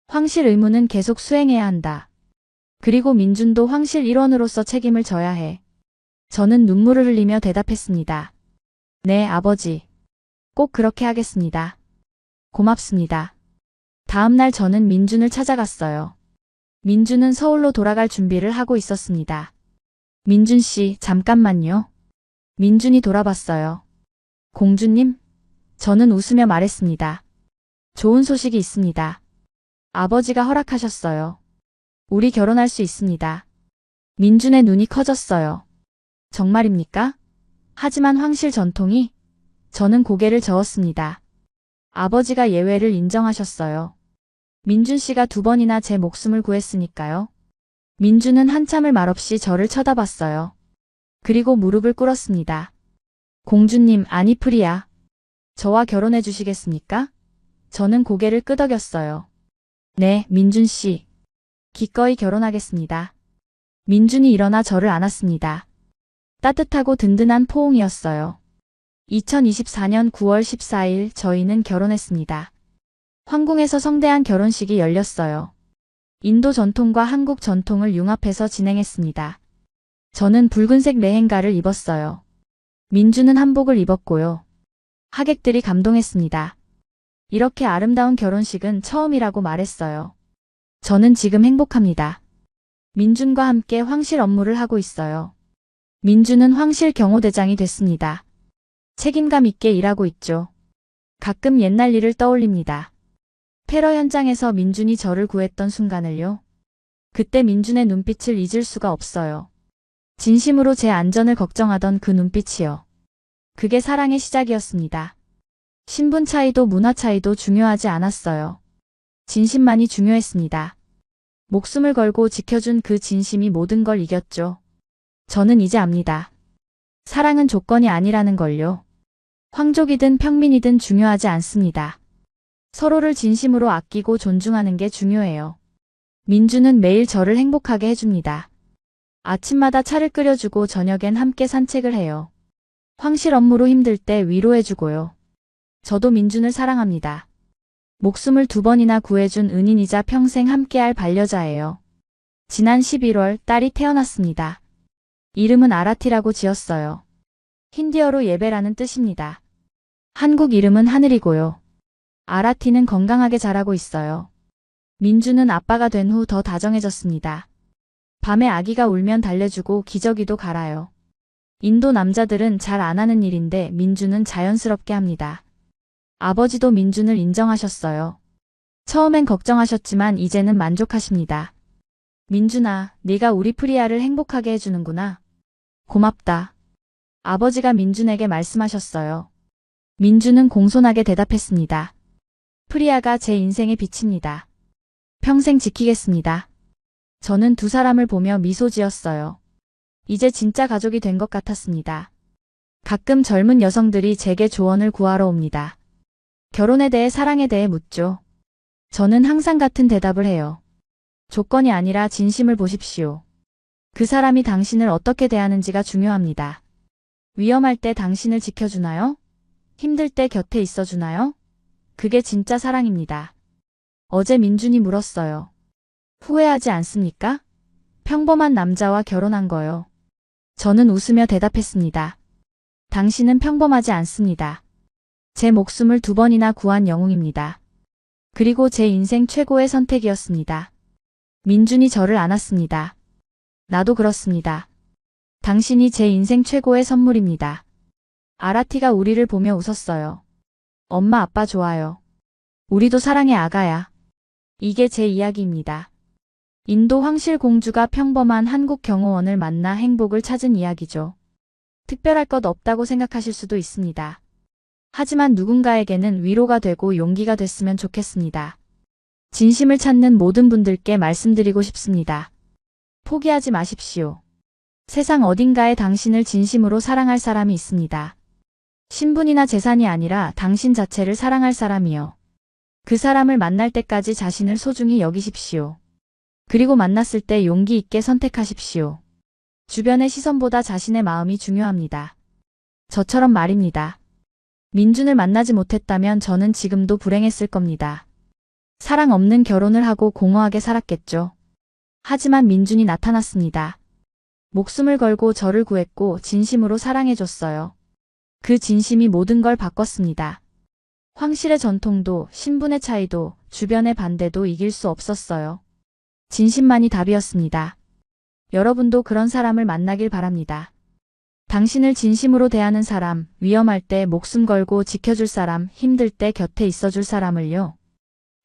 황실 의무는 계속 수행해야 한다. 그리고 민준도 황실 일원으로서 책임을 져야 해. 저는 눈물을 흘리며 대답했습니다. 네, 아버지. 꼭 그렇게 하겠습니다. 고맙습니다. 다음 날 저는 민준을 찾아갔어요. 민준은 서울로 돌아갈 준비를 하고 있었습니다. 민준 씨, 잠깐만요. 민준이 돌아봤어요. 공주님? 저는 웃으며 말했습니다. 좋은 소식이 있습니다. 아버지가 허락하셨어요. 우리 결혼할 수 있습니다. 민준의 눈이 커졌어요. 정말입니까? 하지만 황실 전통이? 저는 고개를 저었습니다. 아버지가 예외를 인정하셨어요. 민준 씨가 2번이나 제 목숨을 구했으니까요. 민준은 한참을 말없이 저를 쳐다봤어요. 그리고 무릎을 꿇었습니다. 공주님, 아니 프리야. 저와 결혼해 주시겠습니까? 저는 고개를 끄덕였어요. 네, 민준 씨. 기꺼이 결혼하겠습니다. 민준이 일어나 저를 안았습니다. 따뜻하고 든든한 포옹이었어요. 2024년 9월 14일 저희는 결혼했습니다. 황궁에서 성대한 결혼식이 열렸어요. 인도 전통과 한국 전통을 융합해서 진행했습니다. 저는 붉은색 레헨가를 입었어요. 민주는 한복을 입었고요. 하객들이 감동했습니다. 이렇게 아름다운 결혼식은 처음이라고 말했어요. 저는 지금 행복합니다. 민준과 함께 황실 업무를 하고 있어요. 민준은 황실 경호대장이 됐습니다. 책임감 있게 일하고 있죠. 가끔 옛날 일을 떠올립니다. 테러 현장에서 민준이 저를 구했던 순간을요. 그때 민준의 눈빛을 잊을 수가 없어요. 진심으로 제 안전을 걱정하던 그 눈빛이요. 그게 사랑의 시작이었습니다. 신분 차이도 문화 차이도 중요하지 않았어요. 진심만이 중요했습니다. 목숨을 걸고 지켜준 그 진심이 모든 걸 이겼죠. 저는 이제 압니다. 사랑은 조건이 아니라는 걸요. 황족이든 평민이든 중요하지 않습니다. 서로를 진심으로 아끼고 존중하는 게 중요해요. 민주는 매일 저를 행복하게 해줍니다. 아침마다 차를 끓여주고 저녁엔 함께 산책을 해요. 황실 업무로 힘들 때 위로해주고요. 저도 민준을 사랑합니다. 목숨을 2번이나 구해준 은인이자 평생 함께할 반려자예요. 지난 11월 딸이 태어났습니다. 이름은 아라티라고 지었어요. 힌디어로 예배라는 뜻입니다. 한국 이름은 하늘이고요. 아라티는 건강하게 자라고 있어요. 민주는 아빠가 된 후 더 다정해졌습니다. 밤에 아기가 울면 달래주고 기저귀도 갈아요. 인도 남자들은 잘 안 하는 일인데 민주는 자연스럽게 합니다. 아버지도 민준을 인정하셨어요. 처음엔 걱정하셨지만 이제는 만족하십니다. 민준아, 네가 우리 프리아를 행복하게 해주는구나. 고맙다. 아버지가 민준에게 말씀하셨어요. 민준은 공손하게 대답했습니다. 프리아가 제 인생의 빛입니다. 평생 지키겠습니다. 저는 두 사람을 보며 미소 지었어요. 이제 진짜 가족이 된 것 같았습니다. 가끔 젊은 여성들이 제게 조언을 구하러 옵니다. 결혼에 대해 사랑에 대해 묻죠. 저는 항상 같은 대답을 해요. 조건이 아니라 진심을 보십시오. 그 사람이 당신을 어떻게 대하는지가 중요합니다. 위험할 때 당신을 지켜주나요? 힘들 때 곁에 있어주나요? 그게 진짜 사랑입니다. 어제 민준이 물었어요. 후회하지 않습니까? 평범한 남자와 결혼한 거요. 저는 웃으며 대답했습니다. 당신은 평범하지 않습니다. 제 목숨을 2번이나 구한 영웅입니다. 그리고 제 인생 최고의 선택이었습니다. 민준이 저를 안았습니다. 나도 그렇습니다. 당신이 제 인생 최고의 선물입니다. 아라티가 우리를 보며 웃었어요. 엄마 아빠 좋아요. 우리도 사랑해 아가야. 이게 제 이야기입니다. 인도 황실 공주가 평범한 한국 경호원을 만나 행복을 찾은 이야기죠. 특별할 것 없다고 생각하실 수도 있습니다. 하지만 누군가에게는 위로가 되고 용기가 됐으면 좋겠습니다. 진심을 찾는 모든 분들께 말씀드리고 싶습니다. 포기하지 마십시오. 세상 어딘가에 당신을 진심으로 사랑할 사람이 있습니다. 신분이나 재산이 아니라 당신 자체를 사랑할 사람이요. 그 사람을 만날 때까지 자신을 소중히 여기십시오. 그리고 만났을 때 용기 있게 선택하십시오. 주변의 시선보다 자신의 마음이 중요합니다. 저처럼 말입니다. 민준을 만나지 못했다면 저는 지금도 불행했을 겁니다. 사랑 없는 결혼을 하고 공허하게 살았겠죠. 하지만 민준이 나타났습니다. 목숨을 걸고 저를 구했고 진심으로 사랑해줬어요. 그 진심이 모든 걸 바꿨습니다. 황실의 전통도 신분의 차이도 주변의 반대도 이길 수 없었어요. 진심만이 답이었습니다. 여러분도 그런 사람을 만나길 바랍니다. 당신을 진심으로 대하는 사람, 위험할 때 목숨 걸고 지켜줄 사람, 힘들 때 곁에 있어줄 사람을요.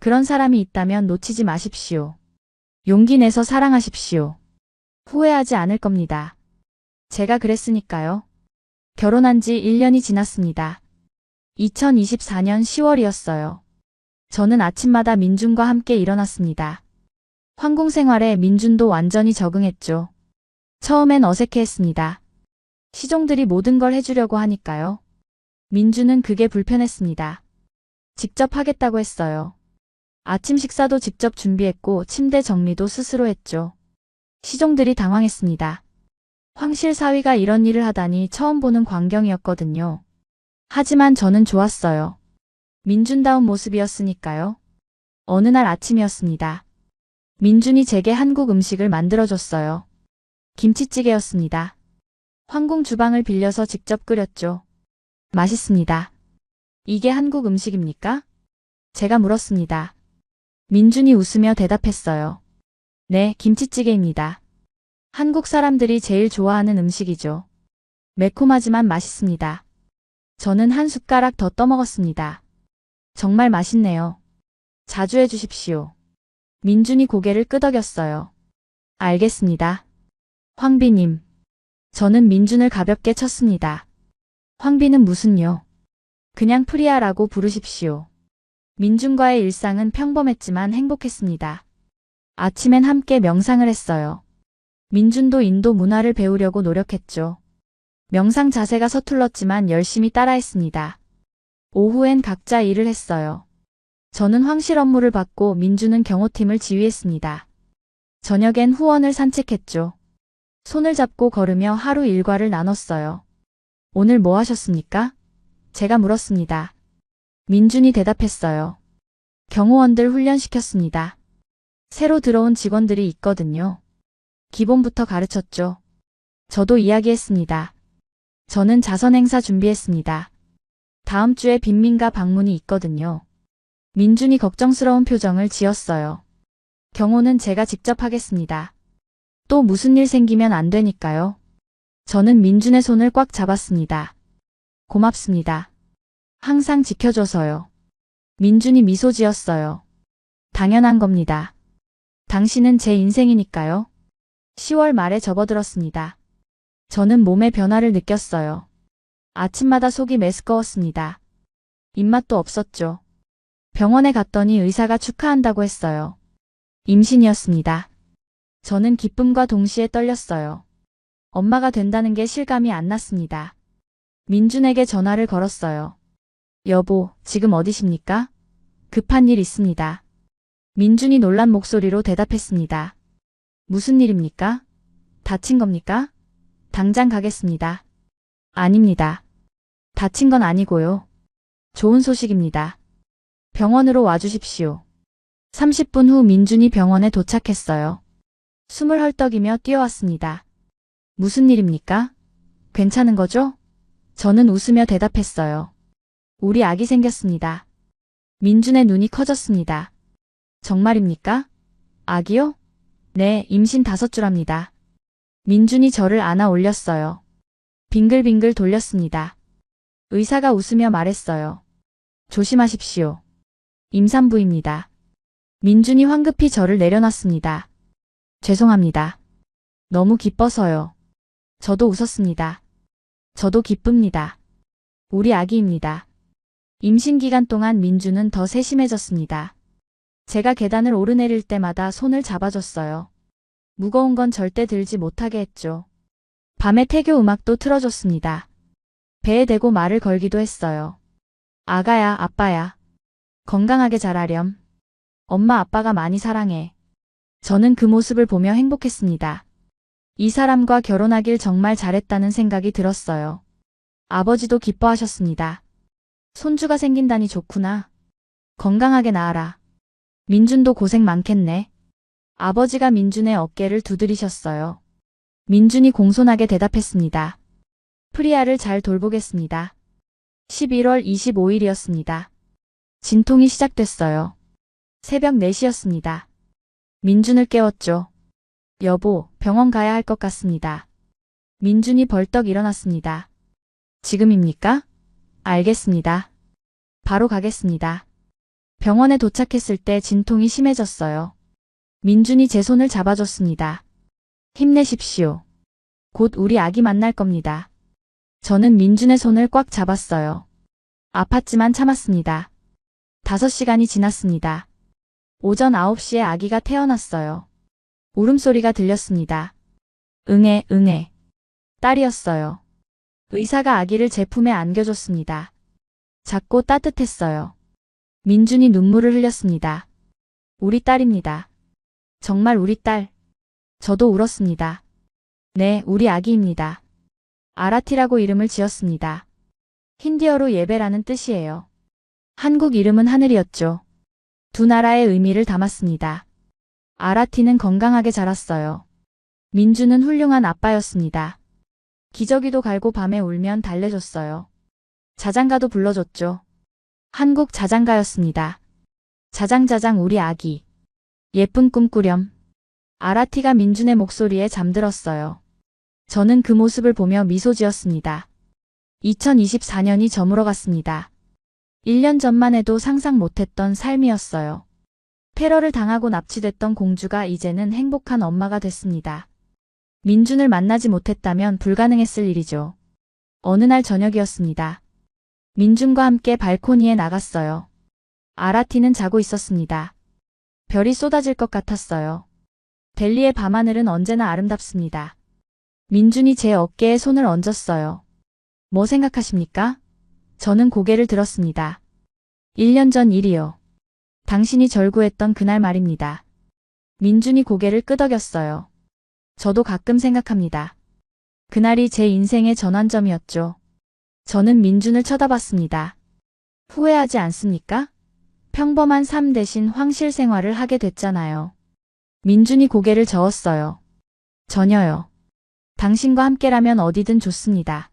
그런 사람이 있다면 놓치지 마십시오. 용기 내서 사랑하십시오. 후회하지 않을 겁니다. 제가 그랬으니까요. 결혼한 지 1년이 지났습니다. 2024년 10월이었어요. 저는 아침마다 민준과 함께 일어났습니다. 황궁 생활에 민준도 완전히 적응했죠. 처음엔 어색해했습니다. 시종들이 모든 걸 해주려고 하니까요. 민준은 그게 불편했습니다. 직접 하겠다고 했어요. 아침 식사도 직접 준비했고 침대 정리도 스스로 했죠. 시종들이 당황했습니다. 황실 사위가 이런 일을 하다니 처음 보는 광경이었거든요. 하지만 저는 좋았어요. 민준다운 모습이었으니까요. 어느 날 아침이었습니다. 민준이 제게 한국 음식을 만들어줬어요. 김치찌개였습니다. 황궁 주방을 빌려서 직접 끓였죠. 맛있습니다. 이게 한국 음식입니까? 제가 물었습니다. 민준이 웃으며 대답했어요. 네, 김치찌개입니다. 한국 사람들이 제일 좋아하는 음식이죠. 매콤하지만 맛있습니다. 저는 한 숟가락 더 떠먹었습니다. 정말 맛있네요. 자주 해주십시오. 민준이 고개를 끄덕였어요. 알겠습니다. 황비님. 저는 민준을 가볍게 쳤습니다. 황비는 무슨요? 그냥 프리아라고 부르십시오. 민준과의 일상은 평범했지만 행복했습니다. 아침엔 함께 명상을 했어요. 민준도 인도 문화를 배우려고 노력했죠. 명상 자세가 서툴렀지만 열심히 따라했습니다. 오후엔 각자 일을 했어요. 저는 황실 업무를 받고 민준은 경호팀을 지휘했습니다. 저녁엔 후원을 산책했죠. 손을 잡고 걸으며 하루 일과를 나눴어요. 오늘 뭐 하셨습니까? 제가 물었습니다. 민준이 대답했어요. 경호원들 훈련시켰습니다. 새로 들어온 직원들이 있거든요. 기본부터 가르쳤죠. 저도 이야기했습니다. 저는 자선행사 준비했습니다. 다음 주에 빈민가 방문이 있거든요. 민준이 걱정스러운 표정을 지었어요. 경호는 제가 직접 하겠습니다. 또 무슨 일 생기면 안 되니까요. 저는 민준의 손을 꽉 잡았습니다. 고맙습니다. 항상 지켜줘서요. 민준이 미소 지었어요. 당연한 겁니다. 당신은 제 인생이니까요. 10월 말에 접어들었습니다. 저는 몸의 변화를 느꼈어요. 아침마다 속이 메스꺼웠습니다. 입맛도 없었죠. 병원에 갔더니 의사가 축하한다고 했어요. 임신이었습니다. 저는 기쁨과 동시에 떨렸어요. 엄마가 된다는 게 실감이 안 났습니다. 민준에게 전화를 걸었어요. 여보, 지금 어디십니까? 급한 일 있습니다. 민준이 놀란 목소리로 대답했습니다. 무슨 일입니까? 다친 겁니까? 당장 가겠습니다. 아닙니다. 다친 건 아니고요. 좋은 소식입니다. 병원으로 와주십시오. 30분 후 민준이 병원에 도착했어요. 숨을 헐떡이며 뛰어왔습니다. 무슨 일입니까? 괜찮은 거죠? 저는 웃으며 대답했어요. 우리 아기 생겼습니다. 민준의 눈이 커졌습니다. 정말입니까? 아기요? 네, 임신 5주랍니다. 민준이 저를 안아 올렸어요. 빙글빙글 돌렸습니다. 의사가 웃으며 말했어요. 조심하십시오. 임산부입니다. 민준이 황급히 저를 내려놨습니다. 죄송합니다. 너무 기뻐서요. 저도 웃었습니다. 저도 기쁩니다. 우리 아기입니다. 임신 기간 동안 민준은 더 세심해졌습니다. 제가 계단을 오르내릴 때마다 손을 잡아줬어요. 무거운 건 절대 들지 못하게 했죠. 밤에 태교 음악도 틀어줬습니다. 배에 대고 말을 걸기도 했어요. 아가야, 아빠야. 건강하게 자라렴. 엄마 아빠가 많이 사랑해. 저는 그 모습을 보며 행복했습니다. 이 사람과 결혼하길 정말 잘했다는 생각이 들었어요. 아버지도 기뻐하셨습니다. 손주가 생긴다니 좋구나. 건강하게 나아라. 민준도 고생 많겠네. 아버지가 민준의 어깨를 두드리셨어요. 민준이 공손하게 대답했습니다. 프리아를 잘 돌보겠습니다. 11월 25일이었습니다. 진통이 시작됐어요. 새벽 4시였습니다. 민준을 깨웠죠. 여보, 병원 가야 할 것 같습니다. 민준이 벌떡 일어났습니다. 지금입니까? 알겠습니다. 바로 가겠습니다. 병원에 도착했을 때 진통이 심해졌어요. 민준이 제 손을 잡아줬습니다. 힘내십시오. 곧 우리 아기 만날 겁니다. 저는 민준의 손을 꽉 잡았어요. 아팠지만 참았습니다. 5시간이 지났습니다. 오전 9시에 아기가 태어났어요. 울음소리가 들렸습니다. 응애, 응애. 딸이었어요. 의사가 아기를 제 품에 안겨줬습니다. 작고 따뜻했어요. 민준이 눈물을 흘렸습니다. 우리 딸입니다. 정말 우리 딸. 저도 울었습니다. 네, 우리 아기입니다. 아라티라고 이름을 지었습니다. 힌디어로 예배라는 뜻이에요. 한국 이름은 하늘이었죠. 두 나라의 의미를 담았습니다. 아라티는 건강하게 자랐어요. 민준은 훌륭한 아빠였습니다. 기저귀도 갈고 밤에 울면 달래줬어요. 자장가도 불러줬죠. 한국 자장가였습니다. 자장자장 우리 아기. 예쁜 꿈 꾸렴. 아라티가 민준의 목소리에 잠들었어요. 저는 그 모습을 보며 미소 지었습니다. 2024년이 저물어갔습니다. 1년 전만 해도 상상 못했던 삶이었어요. 테러를 당하고 납치됐던 공주가 이제는 행복한 엄마가 됐습니다. 민준을 만나지 못했다면 불가능했을 일이죠. 어느 날 저녁이었습니다. 민준과 함께 발코니에 나갔어요. 아라티는 자고 있었습니다. 별이 쏟아질 것 같았어요. 델리의 밤하늘은 언제나 아름답습니다. 민준이 제 어깨에 손을 얹었어요. 뭐 생각하십니까? 저는 고개를 들었습니다. 1년 전 일이요. 당신이 절구했던 그날 말입니다. 민준이 고개를 끄덕였어요. 저도 가끔 생각합니다. 그날이 제 인생의 전환점이었죠. 저는 민준을 쳐다봤습니다. 후회하지 않습니까? 평범한 삶 대신 황실 생활을 하게 됐잖아요. 민준이 고개를 저었어요. 전혀요. 당신과 함께라면 어디든 좋습니다.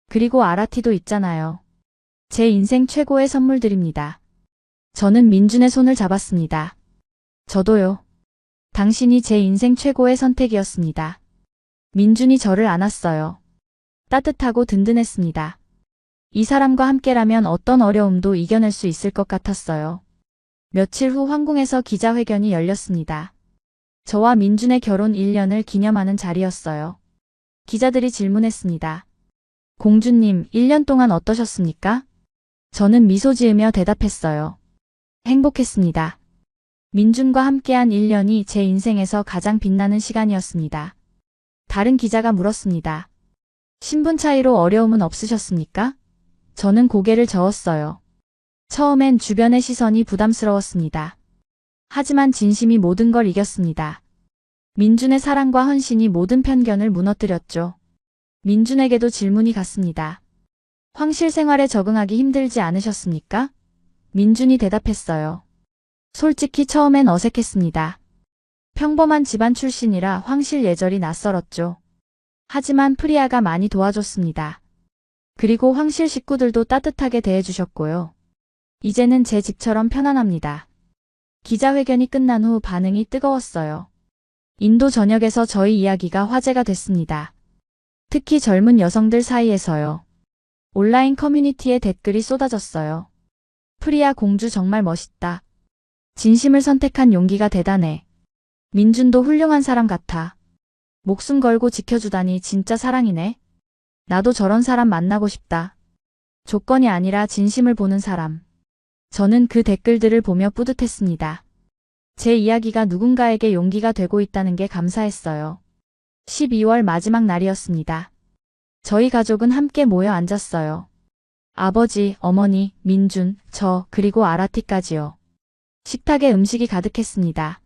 그리고 아라티도 있잖아요. 제 인생 최고의 선물들입니다. 저는 민준의 손을 잡았습니다. 저도요. 당신이 제 인생 최고의 선택이었습니다. 민준이 저를 안았어요. 따뜻하고 든든했습니다. 이 사람과 함께라면 어떤 어려움도 이겨낼 수 있을 것 같았어요. 며칠 후 황궁에서 기자회견이 열렸습니다. 저와 민준의 결혼 1년을 기념하는 자리였어요. 기자들이 질문했습니다. 공주님, 1년 동안 어떠셨습니까? 저는 미소 지으며 대답했어요. 행복했습니다. 민준과 함께한 1년이 제 인생에서 가장 빛나는 시간이었습니다. 다른 기자가 물었습니다. 신분 차이로 어려움은 없으셨습니까? 저는 고개를 저었어요. 처음엔 주변의 시선이 부담스러웠습니다. 하지만 진심이 모든 걸 이겼습니다. 민준의 사랑과 헌신이 모든 편견을 무너뜨렸죠. 민준에게도 질문이 갔습니다. 황실 생활에 적응하기 힘들지 않으셨습니까? 민준이 대답했어요. 솔직히 처음엔 어색했습니다. 평범한 집안 출신이라 황실 예절이 낯설었죠. 하지만 프리아가 많이 도와줬습니다. 그리고 황실 식구들도 따뜻하게 대해주셨고요. 이제는 제 집처럼 편안합니다. 기자회견이 끝난 후 반응이 뜨거웠어요. 인도 전역에서 저희 이야기가 화제가 됐습니다. 특히 젊은 여성들 사이에서요. 온라인 커뮤니티에 댓글이 쏟아졌어요. 프리아 공주 정말 멋있다. 진심을 선택한 용기가 대단해. 민준도 훌륭한 사람 같아. 목숨 걸고 지켜주다니 진짜 사랑이네. 나도 저런 사람 만나고 싶다. 조건이 아니라 진심을 보는 사람. 저는 그 댓글들을 보며 뿌듯했습니다. 제 이야기가 누군가에게 용기가 되고 있다는 게 감사했어요. 12월 마지막 날이었습니다. 저희 가족은 함께 모여 앉았어요. 아버지, 어머니, 민준, 저, 그리고 아라티까지요. 식탁에 음식이 가득했습니다.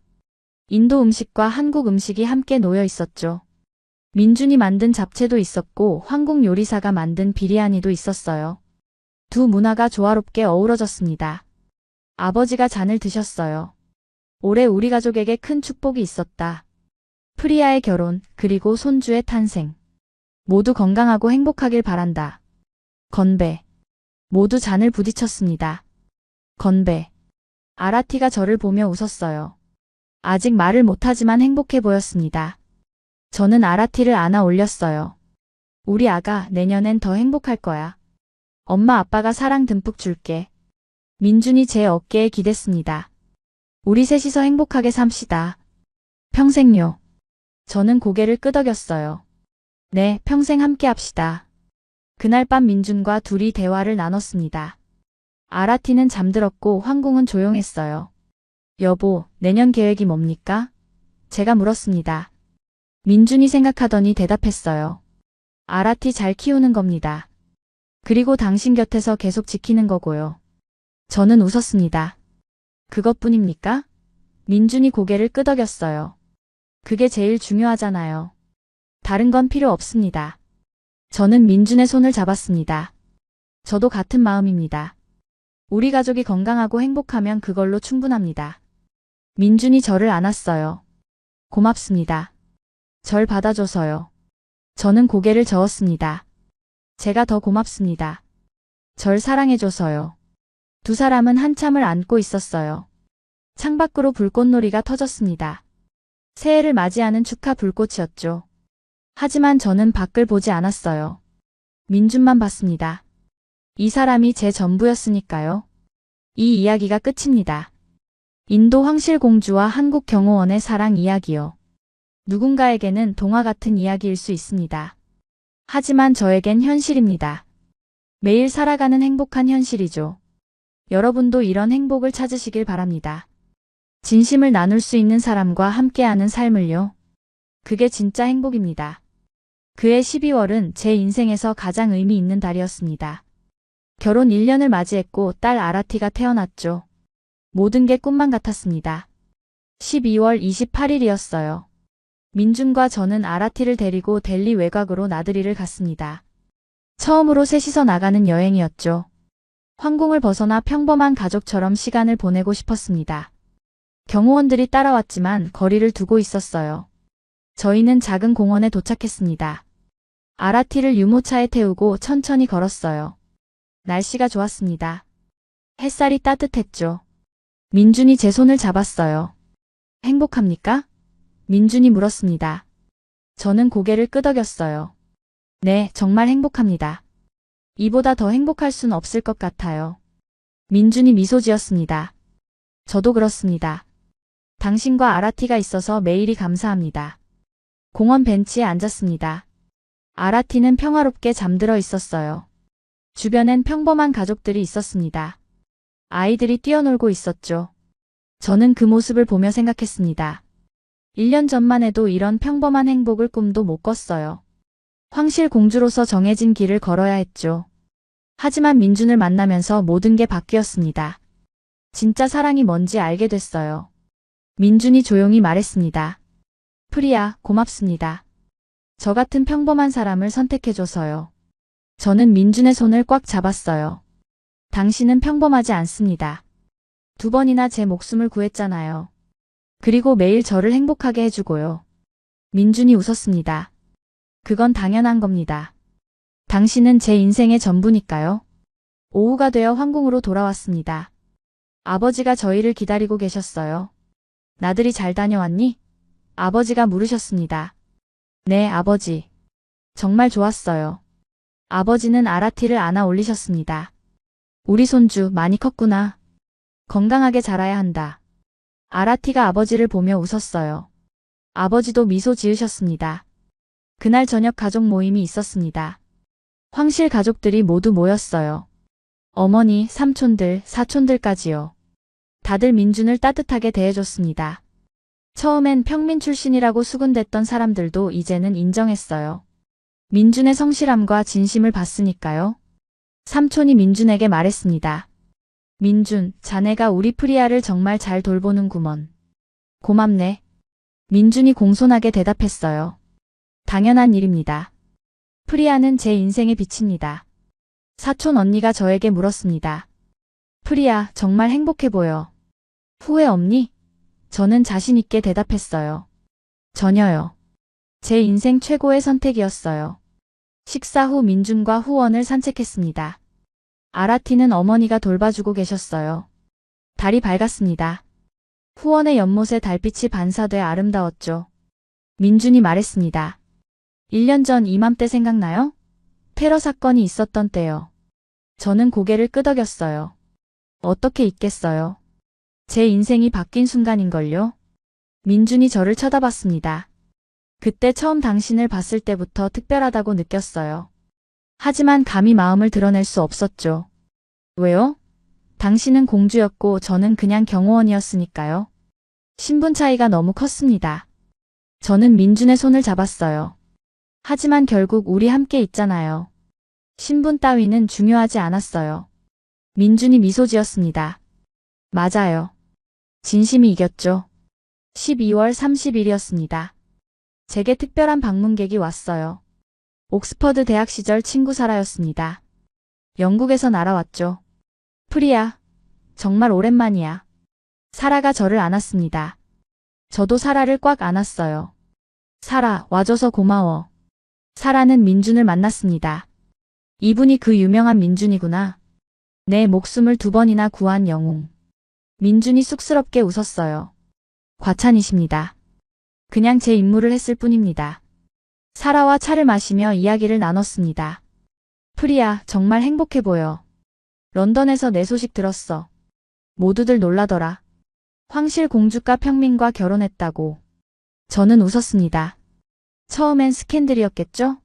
인도 음식과 한국 음식이 함께 놓여 있었죠. 민준이 만든 잡채도 있었고 한국 요리사가 만든 비리아니도 있었어요. 두 문화가 조화롭게 어우러졌습니다. 아버지가 잔을 드셨어요. 올해 우리 가족에게 큰 축복이 있었다. 프리아의 결혼, 그리고 손주의 탄생. 모두 건강하고 행복하길 바란다. 건배. 모두 잔을 부딪혔습니다. 건배. 아라티가 저를 보며 웃었어요. 아직 말을 못하지만 행복해 보였습니다. 저는 아라티를 안아 올렸어요. 우리 아가 내년엔 더 행복할 거야. 엄마 아빠가 사랑 듬뿍 줄게. 민준이 제 어깨에 기댔습니다. 우리 셋이서 행복하게 삽시다. 평생요. 저는 고개를 끄덕였어요. 네, 평생 함께 합시다. 그날 밤 민준과 둘이 대화를 나눴습니다. 아라티는 잠들었고 황궁은 조용했어요. 여보, 내년 계획이 뭡니까? 제가 물었습니다. 민준이 생각하더니 대답했어요. 아라티 잘 키우는 겁니다. 그리고 당신 곁에서 계속 지키는 거고요. 저는 웃었습니다. 그것뿐입니까? 민준이 고개를 끄덕였어요. 그게 제일 중요하잖아요. 다른 건 필요 없습니다. 저는 민준의 손을 잡았습니다. 저도 같은 마음입니다. 우리 가족이 건강하고 행복하면 그걸로 충분합니다. 민준이 저를 안았어요. 고맙습니다. 절 받아줘서요. 저는 고개를 저었습니다. 제가 더 고맙습니다. 절 사랑해줘서요. 두 사람은 한참을 안고 있었어요. 창밖으로 불꽃놀이가 터졌습니다. 새해를 맞이하는 축하 불꽃이었죠. 하지만 저는 밖을 보지 않았어요. 민준만 봤습니다. 이 사람이 제 전부였으니까요. 이 이야기가 끝입니다. 인도 황실공주와 한국 경호원의 사랑 이야기요. 누군가에게는 동화 같은 이야기일 수 있습니다. 하지만 저에겐 현실입니다. 매일 살아가는 행복한 현실이죠. 여러분도 이런 행복을 찾으시길 바랍니다. 진심을 나눌 수 있는 사람과 함께하는 삶을요. 그게 진짜 행복입니다. 그해 12월은 제 인생에서 가장 의미 있는 달이었습니다. 결혼 1년을 맞이했고 딸 아라티가 태어났죠. 모든 게 꿈만 같았습니다. 12월 28일이었어요. 민준과 저는 아라티를 데리고 델리 외곽으로 나들이를 갔습니다. 처음으로 셋이서 나가는 여행이었죠. 황궁을 벗어나 평범한 가족처럼 시간을 보내고 싶었습니다. 경호원들이 따라왔지만 거리를 두고 있었어요. 저희는 작은 공원에 도착했습니다. 아라티를 유모차에 태우고 천천히 걸었어요. 날씨가 좋았습니다. 햇살이 따뜻했죠. 민준이 제 손을 잡았어요. 행복합니까? 민준이 물었습니다. 저는 고개를 끄덕였어요. 네, 정말 행복합니다. 이보다 더 행복할 순 없을 것 같아요. 민준이 미소 지었습니다. 저도 그렇습니다. 당신과 아라티가 있어서 매일이 감사합니다. 공원 벤치에 앉았습니다. 아라티는 평화롭게 잠들어 있었어요. 주변엔 평범한 가족들이 있었습니다. 아이들이 뛰어놀고 있었죠. 저는 그 모습을 보며 생각했습니다. 1년 전만 해도 이런 평범한 행복을 꿈도 못 꿨어요. 황실 공주로서 정해진 길을 걸어야 했죠. 하지만 민준을 만나면서 모든 게 바뀌었습니다. 진짜 사랑이 뭔지 알게 됐어요. 민준이 조용히 말했습니다. 프리야, 고맙습니다. 저 같은 평범한 사람을 선택해줘서요. 저는 민준의 손을 꽉 잡았어요. 당신은 평범하지 않습니다. 2번이나 제 목숨을 구했잖아요. 그리고 매일 저를 행복하게 해주고요. 민준이 웃었습니다. 그건 당연한 겁니다. 당신은 제 인생의 전부니까요. 오후가 되어 황궁으로 돌아왔습니다. 아버지가 저희를 기다리고 계셨어요. 나들이 잘 다녀왔니? 아버지가 물으셨습니다. 네, 아버지. 정말 좋았어요. 아버지는 아라티를 안아 올리셨습니다. 우리 손주 많이 컸구나. 건강하게 자라야 한다. 아라티가 아버지를 보며 웃었어요. 아버지도 미소 지으셨습니다. 그날 저녁 가족 모임이 있었습니다. 황실 가족들이 모두 모였어요. 어머니, 삼촌들, 사촌들까지요. 다들 민준을 따뜻하게 대해줬습니다. 처음엔 평민 출신이라고 수군댔던 사람들도 이제는 인정했어요. 민준의 성실함과 진심을 봤으니까요. 삼촌이 민준에게 말했습니다. 민준, 자네가 우리 프리아를 정말 잘 돌보는구먼. 고맙네. 민준이 공손하게 대답했어요. 당연한 일입니다. 프리아는 제 인생의 빛입니다. 사촌 언니가 저에게 물었습니다. 프리아, 정말 행복해 보여. 후회 없니? 저는 자신 있게 대답했어요. 전혀요. 제 인생 최고의 선택이었어요. 식사 후 민준과 후원을 산책했습니다. 아라티는 어머니가 돌봐주고 계셨어요. 달이 밝았습니다. 후원의 연못에 달빛이 반사돼 아름다웠죠. 민준이 말했습니다. 1년 전 이맘때 생각나요? 테러 사건이 있었던 때요. 저는 고개를 끄덕였어요. 어떻게 있겠어요? 제 인생이 바뀐 순간인걸요? 민준이 저를 쳐다봤습니다. 그때 처음 당신을 봤을 때부터 특별하다고 느꼈어요. 하지만 감히 마음을 드러낼 수 없었죠. 왜요? 당신은 공주였고 저는 그냥 경호원이었으니까요. 신분 차이가 너무 컸습니다. 저는 민준의 손을 잡았어요. 하지만 결국 우리 함께 있잖아요. 신분 따위는 중요하지 않았어요. 민준이 미소 지었습니다. 맞아요. 진심이 이겼죠. 12월 30일이었습니다. 제게 특별한 방문객이 왔어요. 옥스퍼드 대학 시절 친구 사라였습니다. 영국에서 날아왔죠. 프리야, 정말 오랜만이야. 사라가 저를 안았습니다. 저도 사라를 꽉 안았어요. 사라, 와줘서 고마워. 사라는 민준을 만났습니다. 이분이 그 유명한 민준이구나. 내 목숨을 2번이나 구한 영웅. 민준이 쑥스럽게 웃었어요. 과찬이십니다. 그냥 제 임무를 했을 뿐입니다. 사라와 차를 마시며 이야기를 나눴습니다. 프리야, 정말 행복해 보여. 런던에서 내 소식 들었어. 모두들 놀라더라. 황실 공주가 평민과 결혼했다고. 저는 웃었습니다. 처음엔 스캔들이었겠죠?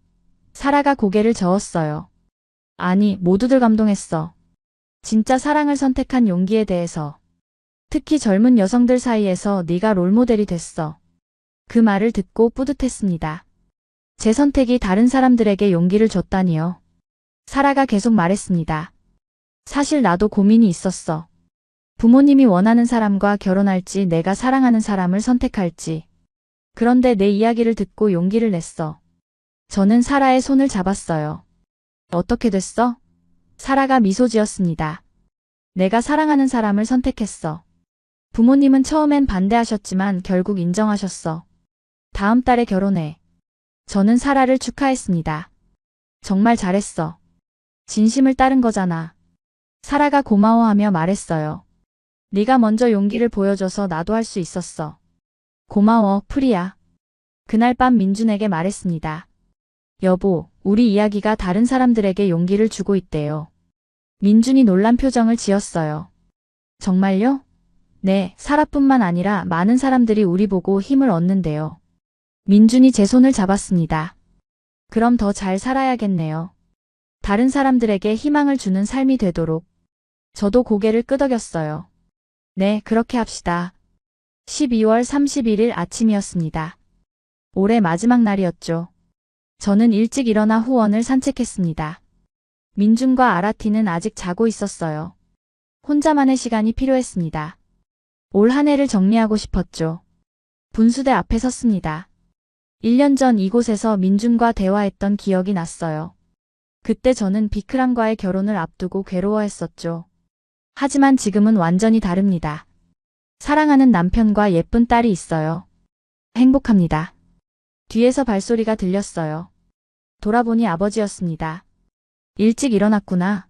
사라가 고개를 저었어요. 아니, 모두들 감동했어. 진짜 사랑을 선택한 용기에 대해서. 특히 젊은 여성들 사이에서 네가 롤모델이 됐어. 그 말을 듣고 뿌듯했습니다. 제 선택이 다른 사람들에게 용기를 줬다니요. 사라가 계속 말했습니다. 사실 나도 고민이 있었어. 부모님이 원하는 사람과 결혼할지 내가 사랑하는 사람을 선택할지. 그런데 내 이야기를 듣고 용기를 냈어. 저는 사라의 손을 잡았어요. 어떻게 됐어? 사라가 미소 지었습니다. 내가 사랑하는 사람을 선택했어. 부모님은 처음엔 반대하셨지만 결국 인정하셨어. 다음 달에 결혼해. 저는 사라를 축하했습니다. 정말 잘했어. 진심을 따른 거잖아. 사라가 고마워하며 말했어요. 네가 먼저 용기를 보여줘서 나도 할 수 있었어. 고마워, 프리야. 그날 밤 민준에게 말했습니다. 여보, 우리 이야기가 다른 사람들에게 용기를 주고 있대요. 민준이 놀란 표정을 지었어요. 정말요? 네, 사라뿐만 아니라 많은 사람들이 우리 보고 힘을 얻는데요. 민준이 제 손을 잡았습니다. 그럼 더 잘 살아야겠네요. 다른 사람들에게 희망을 주는 삶이 되도록. 저도 고개를 끄덕였어요. 네, 그렇게 합시다. 12월 31일 아침이었습니다. 올해 마지막 날이었죠. 저는 일찍 일어나 후원을 산책했습니다. 민준과 아라티는 아직 자고 있었어요. 혼자만의 시간이 필요했습니다. 올 한 해를 정리하고 싶었죠. 분수대 앞에 섰습니다. 1년 전 이곳에서 민준과 대화했던 기억이 났어요. 그때 저는 비크람과의 결혼을 앞두고 괴로워했었죠. 하지만 지금은 완전히 다릅니다. 사랑하는 남편과 예쁜 딸이 있어요. 행복합니다. 뒤에서 발소리가 들렸어요. 돌아보니 아버지였습니다. 일찍 일어났구나.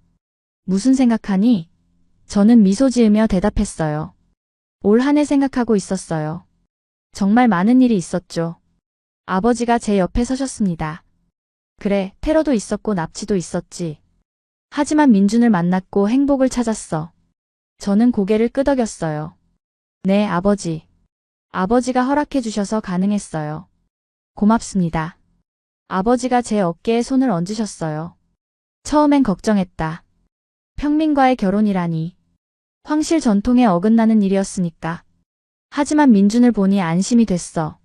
무슨 생각하니? 저는 미소 지으며 대답했어요. 올 한 해 생각하고 있었어요. 정말 많은 일이 있었죠. 아버지가 제 옆에 서셨습니다. 그래, 테러도 있었고 납치도 있었지. 하지만 민준을 만났고 행복을 찾았어. 저는 고개를 끄덕였어요. 네, 아버지. 아버지가 허락해 주셔서 가능했어요. 고맙습니다. 아버지가 제 어깨에 손을 얹으셨어요. 처음엔 걱정했다. 평민과의 결혼이라니. 황실 전통에 어긋나는 일이었으니까. 하지만 민준을 보니 안심이 됐어.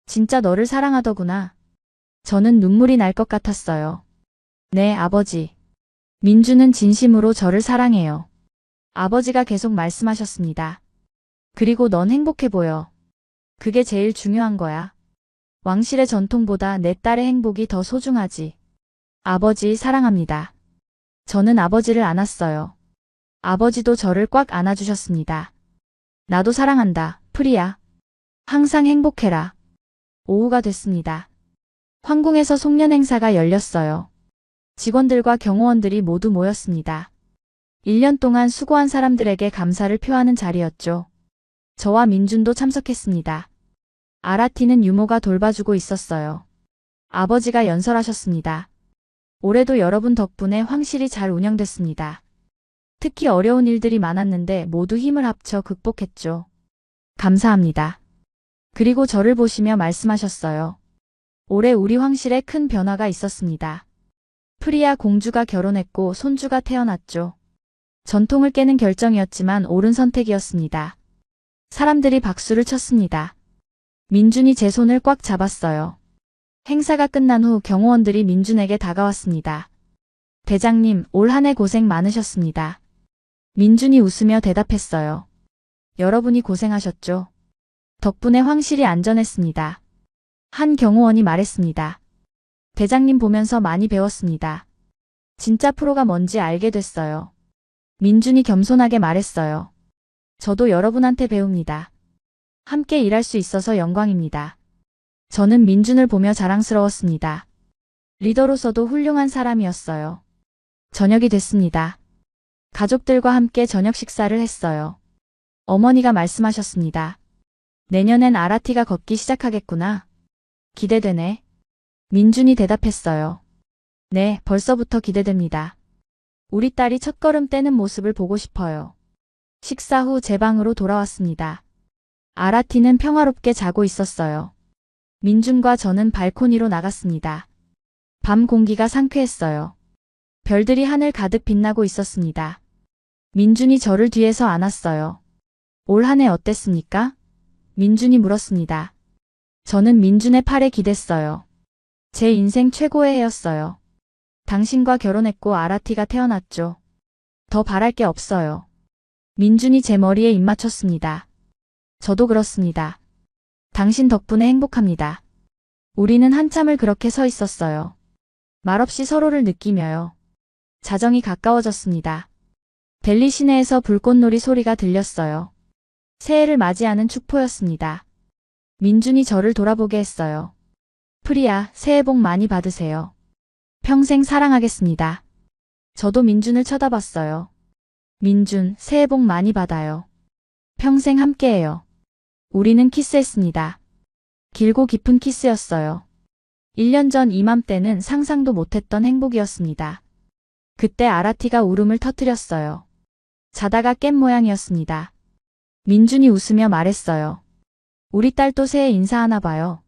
진짜 너를 사랑하더구나. 저는 눈물이 날 것 같았어요. 네, 아버지. 민준은 진심으로 저를 사랑해요. 아버지가 계속 말씀하셨습니다. 그리고 넌 행복해 보여. 그게 제일 중요한 거야. 왕실의 전통보다 내 딸의 행복이 더 소중하지. 아버지 사랑합니다. 저는 아버지를 안았어요. 아버지도 저를 꽉 안아주셨습니다. 나도 사랑한다, 프리야. 항상 행복해라. 오후가 됐습니다. 황궁에서 송년 행사가 열렸어요. 직원들과 경호원들이 모두 모였습니다. 1년 동안 수고한 사람들에게 감사를 표하는 자리였죠. 저와 민준도 참석했습니다. 아라티는 유모가 돌봐주고 있었어요. 아버지가 연설하셨습니다. 올해도 여러분 덕분에 황실이 잘 운영됐습니다. 특히 어려운 일들이 많았는데 모두 힘을 합쳐 극복했죠. 감사합니다. 그리고 저를 보시며 말씀하셨어요. 올해 우리 황실에 큰 변화가 있었습니다. 프리아 공주가 결혼했고 손주가 태어났죠. 전통을 깨는 결정이었지만 옳은 선택이었습니다. 사람들이 박수를 쳤습니다. 민준이 제 손을 꽉 잡았어요. 행사가 끝난 후 경호원들이 민준에게 다가왔습니다. 대장님, 올 한 해 고생 많으셨습니다. 민준이 웃으며 대답했어요. 여러분이 고생하셨죠. 덕분에 황실이 안전했습니다. 한 경호원이 말했습니다. 대장님 보면서 많이 배웠습니다. 진짜 프로가 뭔지 알게 됐어요. 민준이 겸손하게 말했어요. 저도 여러분한테 배웁니다. 함께 일할 수 있어서 영광입니다. 저는 민준을 보며 자랑스러웠습니다. 리더로서도 훌륭한 사람이었어요. 저녁이 됐습니다. 가족들과 함께 저녁 식사를 했어요. 어머니가 말씀하셨습니다. 내년엔 아라티가 걷기 시작하겠구나. 기대되네. 민준이 대답했어요. 네, 벌써부터 기대됩니다. 우리 딸이 첫걸음 떼는 모습을 보고 싶어요. 식사 후 제 방으로 돌아왔습니다. 아라티는 평화롭게 자고 있었어요. 민준과 저는 발코니로 나갔습니다. 밤 공기가 상쾌했어요. 별들이 하늘 가득 빛나고 있었습니다. 민준이 저를 뒤에서 안았어요. 올 한 해 어땠습니까? 민준이 물었습니다. 저는 민준의 팔에 기댔어요. 제 인생 최고의 해였어요. 당신과 결혼했고 아라티가 태어났죠. 더 바랄 게 없어요. 민준이 제 머리에 입 맞췄습니다. 저도 그렇습니다. 당신 덕분에 행복합니다. 우리는 한참을 그렇게 서 있었어요. 말없이 서로를 느끼며요. 자정이 가까워졌습니다. 델리 시내에서 불꽃놀이 소리가 들렸어요. 새해를 맞이하는 축포였습니다. 민준이 저를 돌아보게 했어요. 프리야, 새해 복 많이 받으세요. 평생 사랑하겠습니다. 저도 민준을 쳐다봤어요. 민준, 새해 복 많이 받아요. 평생 함께해요. 우리는 키스했습니다. 길고 깊은 키스였어요. 1년 전 이맘때는 상상도 못했던 행복이었습니다. 그때 아라티가 울음을 터뜨렸어요. 자다가 깬 모양이었습니다. 민준이 웃으며 말했어요. 우리 딸도 새해 인사하나 봐요.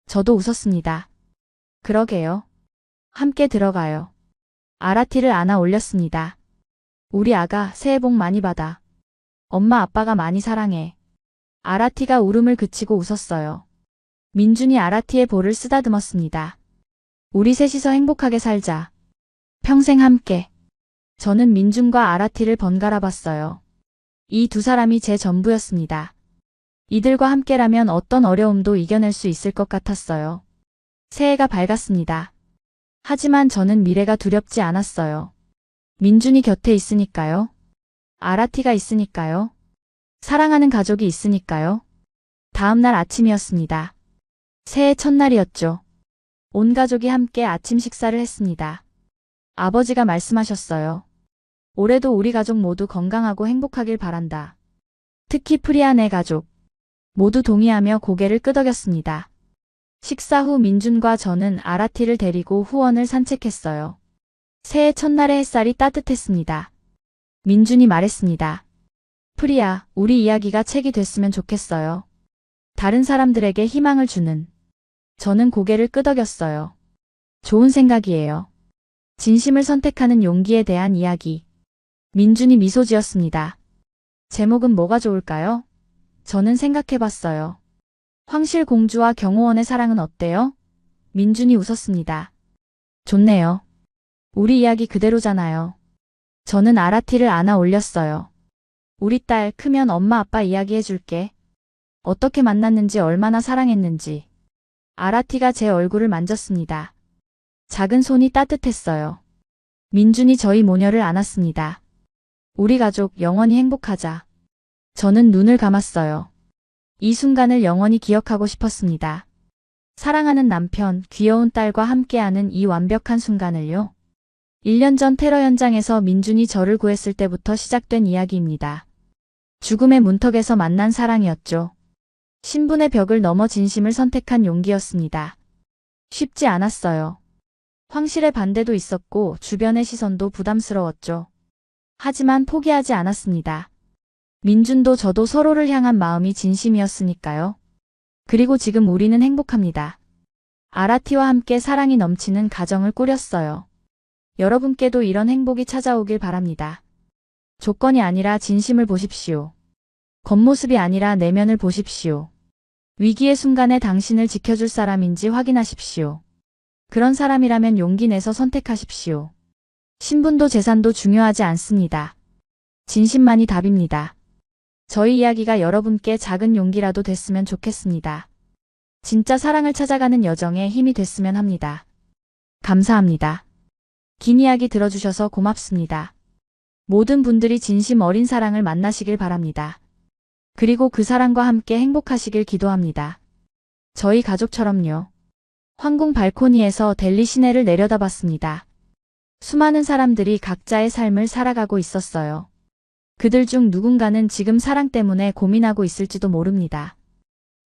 저도 웃었습니다. 그러게요. 함께 들어가요. 아라티를 안아 올렸습니다. 우리 아가 새해 복 많이 받아. 엄마 아빠가 많이 사랑해. 아라티가 울음을 그치고 웃었어요. 민준이 아라티의 볼을 쓰다듬었습니다. 우리 셋이서 행복하게 살자. 평생 함께. 저는 민준과 아라티를 번갈아 봤어요. 이 두 사람이 제 전부였습니다. 이들과 함께라면 어떤 어려움도 이겨낼 수 있을 것 같았어요. 새해가 밝았습니다. 하지만 저는 미래가 두렵지 않았어요. 민준이 곁에 있으니까요. 아라티가 있으니까요. 사랑하는 가족이 있으니까요. 다음 날 아침이었습니다. 새해 첫날이었죠. 온 가족이 함께 아침 식사를 했습니다. 아버지가 말씀하셨어요. 올해도 우리 가족 모두 건강하고 행복하길 바란다. 특히 프리아 네 가족. 모두 동의하며 고개를 끄덕였습니다. 식사 후 민준과 저는 아라티를 데리고 후원을 산책했어요. 새해 첫날의 햇살이 따뜻했습니다. 민준이 말했습니다. 프리아, 우리 이야기가 책이 됐으면 좋겠어요. 다른 사람들에게 희망을 주는. 저는 고개를 끄덕였어요. 좋은 생각이에요. 진심을 선택하는 용기에 대한 이야기. 민준이 미소 지었습니다. 제목은 뭐가 좋을까요? 저는 생각해봤어요. 황실 공주와 경호원의 사랑은 어때요? 민준이 웃었습니다. 좋네요. 우리 이야기 그대로잖아요. 저는 아라티를 안아 올렸어요. 우리 딸 크면 엄마 아빠 이야기 해줄게. 어떻게 만났는지 얼마나 사랑했는지. 아라티가 제 얼굴을 만졌습니다. 작은 손이 따뜻했어요. 민준이 저희 모녀를 안았습니다. 우리 가족 영원히 행복하자. 저는 눈을 감았어요. 이 순간을 영원히 기억하고 싶었습니다. 사랑하는 남편, 귀여운 딸과 함께하는 이 완벽한 순간을요. 1년 전 테러 현장에서 민준이 저를 구했을 때부터 시작된 이야기입니다. 죽음의 문턱에서 만난 사랑이었죠. 신분의 벽을 넘어 진심을 선택한 용기였습니다. 쉽지 않았어요. 황실의 반대도 있었고 주변의 시선도 부담스러웠죠. 하지만 포기하지 않았습니다. 민준도 저도 서로를 향한 마음이 진심이었으니까요. 그리고 지금 우리는 행복합니다. 아라티와 함께 사랑이 넘치는 가정을 꾸렸어요. 여러분께도 이런 행복이 찾아오길 바랍니다. 조건이 아니라 진심을 보십시오. 겉모습이 아니라 내면을 보십시오. 위기의 순간에 당신을 지켜줄 사람인지 확인하십시오. 그런 사람이라면 용기 내서 선택하십시오. 신분도 재산도 중요하지 않습니다. 진심만이 답입니다. 저희 이야기가 여러분께 작은 용기라도 됐으면 좋겠습니다. 진짜 사랑을 찾아가는 여정에 힘이 됐으면 합니다. 감사합니다. 긴 이야기 들어주셔서 고맙습니다. 모든 분들이 진심 어린 사랑을 만나시길 바랍니다. 그리고 그 사랑과 함께 행복하시길 기도합니다. 저희 가족처럼요. 황궁 발코니에서 델리 시내를 내려다봤습니다. 수많은 사람들이 각자의 삶을 살아가고 있었어요. 그들 중 누군가는 지금 사랑 때문에 고민하고 있을지도 모릅니다.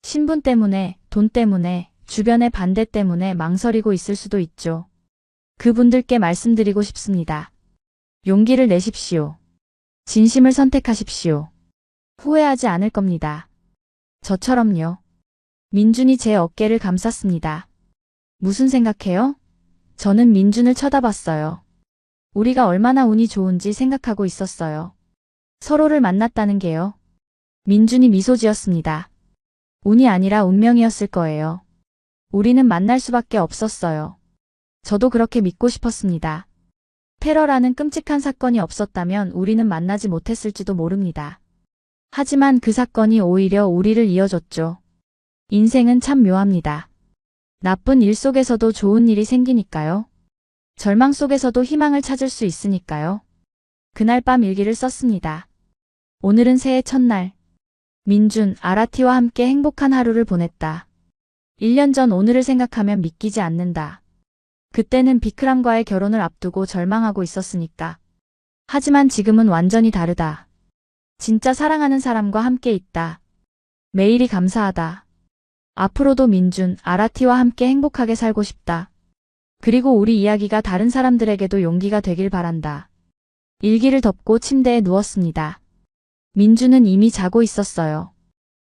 신분 때문에, 돈 때문에, 주변의 반대 때문에 망설이고 있을 수도 있죠. 그분들께 말씀드리고 싶습니다. 용기를 내십시오. 진심을 선택하십시오. 후회하지 않을 겁니다. 저처럼요. 민준이 제 어깨를 감쌌습니다. 무슨 생각해요? 저는 민준을 쳐다봤어요. 우리가 얼마나 운이 좋은지 생각하고 있었어요. 서로를 만났다는 게요. 민준이 미소 지었습니다. 운이 아니라 운명이었을 거예요. 우리는 만날 수밖에 없었어요. 저도 그렇게 믿고 싶었습니다. 테러라는 끔찍한 사건이 없었다면 우리는 만나지 못했을지도 모릅니다. 하지만 그 사건이 오히려 우리를 이어줬죠. 인생은 참 묘합니다. 나쁜 일 속에서도 좋은 일이 생기니까요. 절망 속에서도 희망을 찾을 수 있으니까요. 그날 밤 일기를 썼습니다. 오늘은 새해 첫날. 민준, 아라티와 함께 행복한 하루를 보냈다. 1년 전 오늘을 생각하면 믿기지 않는다. 그때는 비크람과의 결혼을 앞두고 절망하고 있었으니까. 하지만 지금은 완전히 다르다. 진짜 사랑하는 사람과 함께 있다. 매일이 감사하다. 앞으로도 민준, 아라티와 함께 행복하게 살고 싶다. 그리고 우리 이야기가 다른 사람들에게도 용기가 되길 바란다. 일기를 덮고 침대에 누웠습니다. 민준은 이미 자고 있었어요.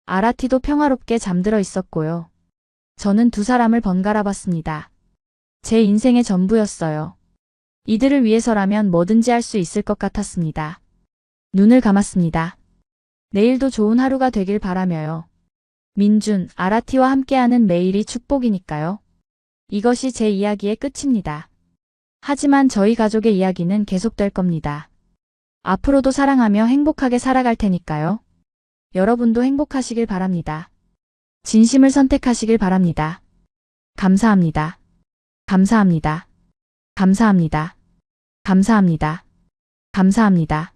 아라티도 평화롭게 잠들어 있었고요. 저는 두 사람을 번갈아 봤습니다. 제 인생의 전부였어요. 이들을 위해서라면 뭐든지 할 수 있을 것 같았습니다. 눈을 감았습니다. 내일도 좋은 하루가 되길 바라며요. 민준, 아라티와 함께하는 매일이 축복이니까요. 이것이 제 이야기의 끝입니다. 하지만 저희 가족의 이야기는 계속될 겁니다. 앞으로도 사랑하며 행복하게 살아갈 테니까요. 여러분도 행복하시길 바랍니다. 진심을 선택하시길 바랍니다. 감사합니다. 감사합니다. 감사합니다. 감사합니다. 감사합니다.